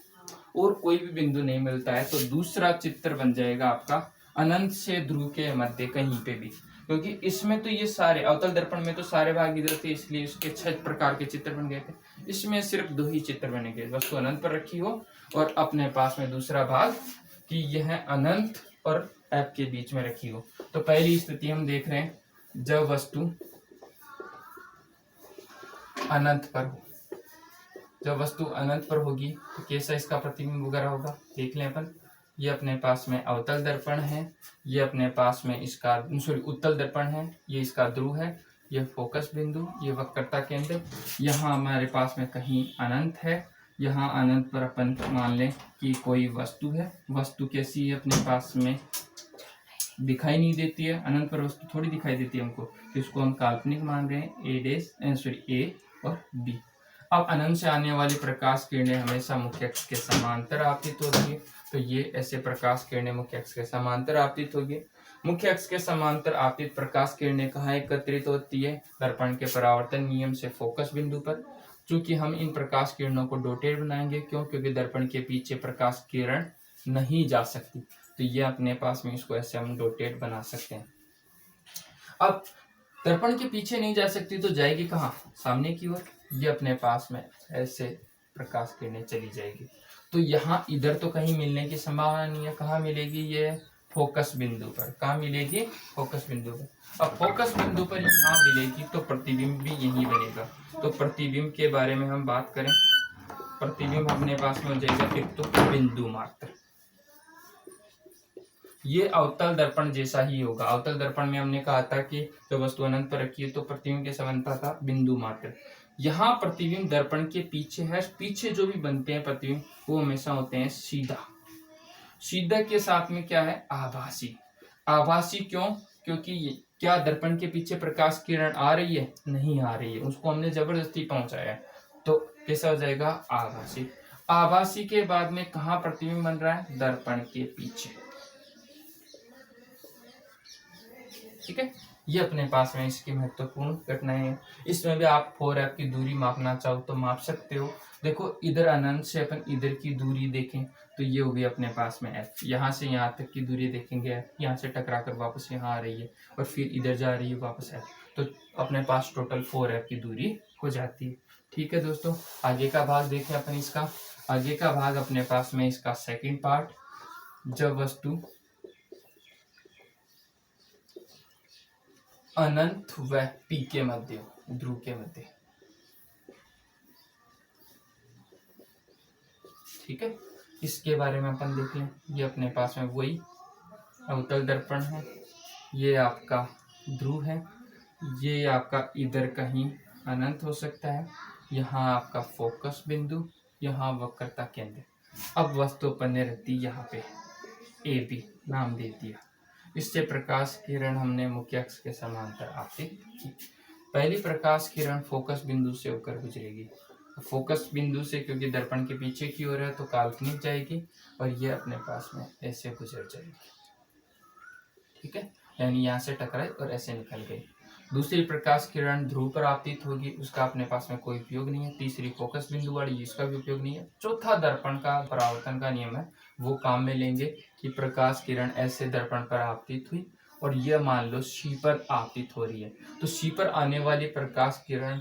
और कोई भी बिंदु नहीं मिलता है तो दूसरा चित्र बन जाएगा आपका अनंत से ध्रुव के मध्य कहीं पे भी। क्योंकि इसमें तो ये सारे अवतल दर्पण में तो सारे भाग इधर थे, इसलिए उसके 6 प्रकार के चित्र बन गए थे। इसमें सिर्फ 2 ही चित्र बनेंगे, वस्तु अनंत पर रखी हो और अपने पास में दूसरा भाग कि यह अनंत और एफ के बीच में रखी हो। तो पहली स्थिति हम देख रहे हैं, जब वस्तु अनंत पर हो। जब वस्तु अनंत पर होगी तो कैसा इसका प्रतिबिंब वगैरह होगा देख लें अपन। ये अपने पास में अवतल दर्पण है, ये अपने पास में इसका उत्तल दर्पण है, ये इसका ध्रुव है, ये फोकस बिंदु, ये वक्रता केंद्र। यहाँ हमारे पास में कहीं अनंत है, यहाँ अनंत पर अपन मान लें कि कोई वस्तु है, वस्तु कैसी है अपने पास में दिखाई नहीं देती है, अनंत पर वस्तु थोड़ी दिखाई देती है हमको, तो इसको हम काल्पनिक मान रहे हैं ए और बी। अब अनंत से आने वाली प्रकाश किरणें हमेशा मुख्य अक्ष के समांतर आपतित होती है, तो ये ऐसे प्रकाश किरणें मुख्य अक्ष के समांतर आपतित होगी। मुख्य अक्ष के समांतर आपतित प्रकाश किरणें कहाँ एकत्रित होती है? दर्पण के परावर्तन नियम से फोकस बिंदु पर। चूंकि हम इन प्रकाश किरणों को डॉटेड बनाएंगे, क्यों? क्योंकि दर्पण के पीछे प्रकाश किरण नहीं जा सकती, तो ये अपने पास में इसको ऐसे हम डॉटेड बना सकते हैं। अब दर्पण के पीछे नहीं जा सकती तो जाएगी कहाँ? सामने की ओर। ये अपने पास में ऐसे प्रकाश किरणें चली जाएगी, तो यहाँ इधर तो कहीं मिलने की संभावना नहीं है। कहाँ मिलेगी? ये फोकस बिंदु पर। कहाँ मिलेगी? फोकस बिंदु पर। अब फोकस बिंदु पर यहाँ मिलेगी तो प्रतिबिंब भी यही बनेगा। तो प्रतिबिंब के बारे में हम बात करें, प्रतिबिंब अपने पास में हो जाएगा एक तो बिंदु मात्र। ये अवतल दर्पण जैसा ही होगा। अवतल दर्पण में हमने कहा था कि जो वस्तु अनंत पर रखी है तो प्रतिबिंब कैसा बनता था? बिंदु मात्र। यहाँ प्रतिबिंब दर्पण के पीछे है, पीछे जो भी बनते हैं प्रतिबिंब वो हमेशा होते हैं सीधा। सीधा के साथ में क्या है? आभासी। आभासी क्यों? क्योंकि क्या दर्पण के पीछे प्रकाश किरण आ रही है? नहीं आ रही है, उसको हमने जबरदस्ती पहुंचाया है, तो कैसा हो जाएगा? आभासी। आभासी के बाद में कहाँ प्रतिबिंब बन रहा है? दर्पण के पीछे। ठीक है, ये अपने पास में इसकी महत्वपूर्ण घटनाएं हैं। इसमें भी आप 4f की दूरी मापना चाहो तो माप सकते हो। देखो इधर अनंत से अपन इधर की दूरी देखें तो ये होगी अपने पास में f। यहाँ से यहाँ तक की दूरी देखेंगे f, यहाँ से टकरा कर वापस यहाँ आ रही है और फिर इधर जा रही है वापस f, तो अपने पास टोटल 4f की दूरी हो जाती है। ठीक है दोस्तों, आगे का भाग देखें अपन इसका। आगे का भाग अपने पास में इसका सेकेंड पार्ट, जब वस्तु अनंत व पी के मध्य, ध्रुव के मध्य। ठीक है, इसके बारे में अपन देख लें। ये अपने पास में वही अवतल दर्पण है, ये आपका ध्रुव है, ये आपका इधर कहीं अनंत हो सकता है, यहाँ आपका फोकस बिंदु, यहाँ वक्रता केंद्र। अब वस्तु अपन ने रख दी यहाँ पे ए बी नाम दे दिया। इससे प्रकाश किरण हमने मुख्य अक्ष के समांतर आपतित की। पहली प्रकाश किरण फोकस बिंदु से होकर गुजरेगी। फोकस बिंदु से क्योंकि दर्पण के पीछे की ओर है तो काल्पनिक जाएगी और ये अपने पास में ऐसे गुजर जाएगी। ठीक है, यानी यहाँ से टकराई और ऐसे निकल गई। दूसरी प्रकाश किरण ध्रुव पर आपतित होगी, उसका अपने पास में कोई उपयोग नहीं है। तीसरी फोकस बिंदु वाली, इसका भी उपयोग नहीं है। चौथा दर्पण का परावर्तन का नियम है, वो काम में लेंगे कि प्रकाश किरण ऐसे दर्पण पर आपतित हुई और यह मान लो सी पर आपतित हो रही है, तो सी पर आने वाली प्रकाश किरण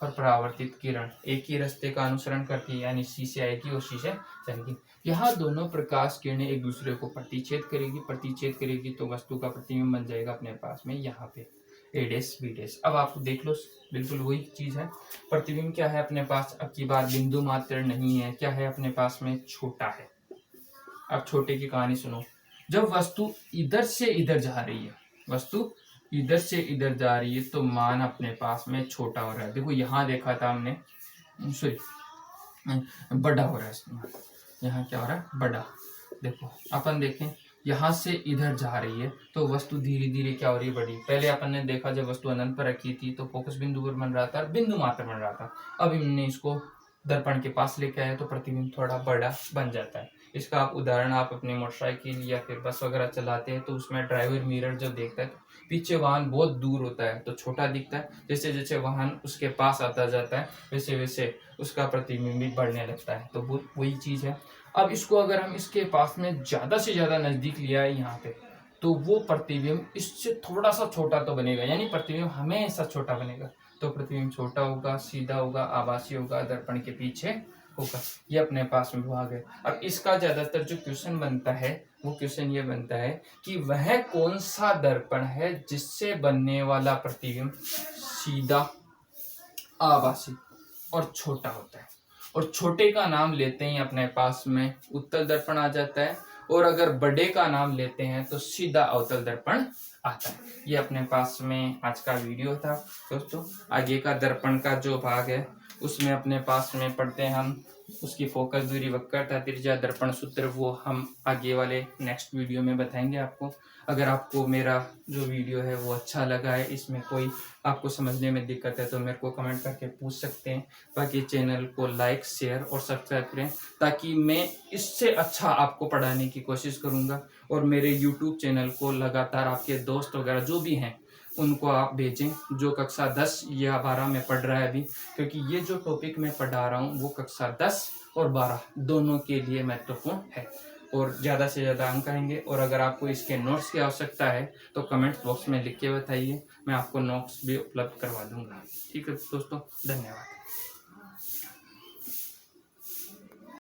और परावर्तित किरण एक ही रास्ते का अनुसरण करती है, यानी सी से आएगी और सी से जाएगी। यहाँ दोनों प्रकाश किरणें एक दूसरे को प्रतिच्छेद करेगी, प्रतिच्छेद करेगी तो वस्तु का प्रतिबिंब बन जाएगा अपने पास में यहाँ पे ए डैश बी डैश। अब आप देख लो, बिल्कुल वही चीज है। प्रतिबिंब क्या है अपने पास? अब की बार बिंदु मात्र नहीं है, क्या है अपने पास में? छोटा है। अब छोटे की कहानी सुनो। जब वस्तु इधर से इधर जा रही है, वस्तु इधर से इधर जा रही है तो मान अपने पास में छोटा हो रहा है। देखो यहाँ देखा था हमने, सॉरी बड़ा हो रहा है इसमें, यहाँ क्या हो रहा है? बड़ा। देखो अपन देखें, यहाँ से इधर जा रही है तो वस्तु धीरे धीरे क्या हो रही है? बड़ी। पहले अपन ने देखा जब वस्तु अनंत पर रखी थी तो फोकस बिंदु पर बन रहा था, बिंदु मात्र बन रहा था। अब हमने इसको दर्पण के पास लेके आए तो प्रतिबिंब थोड़ा बड़ा बन जाता है। इसका आप उदाहरण आप अपने मोटरसाइकिल या फिर बस वगैरह चलाते हैं तो उसमें ड्राइवर मिरर जो देखता है, पीछे वाहन बहुत दूर होता है तो छोटा दिखता है। जैसे जैसे वाहन उसके पास आता जाता है वैसे वैसे उसका प्रतिबिंब भी बढ़ने लगता है, तो वही चीज है। अब इसको अगर हम इसके पास में ज्यादा से ज्यादा नजदीक लिया है यहाँ पे, तो वो प्रतिबिंब इससे थोड़ा सा छोटा तो बनेगा, यानी प्रतिबिंब हमेशा छोटा बनेगा। तो प्रतिबिंब छोटा होगा, सीधा होगा, आभासी होगा, दर्पण के पीछे होगा। ये अपने पास में भाग है। अब इसका ज्यादातर जो क्वेश्चन बनता है वो क्वेश्चन ये बनता है कि वह कौन सा दर्पण है जिससे बनने वाला प्रतिबिंब सीधा, आभासी और छोटा होता है। और छोटे का नाम लेते ही अपने पास में उत्तल दर्पण आ जाता है, और अगर बड़े का नाम लेते हैं तो सीधा अवतल दर्पण आता है। ये अपने पास में आज का वीडियो था दोस्तों। आगे का दर्पण का जो भाग है उसमें अपने पास में पढ़ते हैं हम उसकी फोकस दूरी, वक्रता, त्रिज्या, दर्पण सूत्र वो हम आगे वाले नेक्स्ट वीडियो में बताएंगे आपको। अगर आपको मेरा जो वीडियो है वो अच्छा लगा है, इसमें कोई आपको समझने में दिक्कत है तो मेरे को कमेंट करके पूछ सकते हैं। बाकी चैनल को लाइक, शेयर और सब्सक्राइब करें ताकि मैं इससे अच्छा आपको पढ़ाने की कोशिश करूँगा। और मेरे यूट्यूब चैनल को लगातार आपके दोस्त वगैरह जो भी हैं उनको आप भेजें, जो कक्षा 10 या 12 में पढ़ रहा है अभी, क्योंकि ये जो टॉपिक मैं पढ़ा रहा हूँ वो कक्षा 10 और 12 दोनों के लिए महत्वपूर्ण है और ज़्यादा से ज़्यादा अंक आएंगे। और अगर आपको इसके नोट्स की आवश्यकता है तो कमेंट बॉक्स में लिख के बताइए, मैं आपको नोट्स भी उपलब्ध करवा दूंगा। ठीक है दोस्तों, धन्यवाद।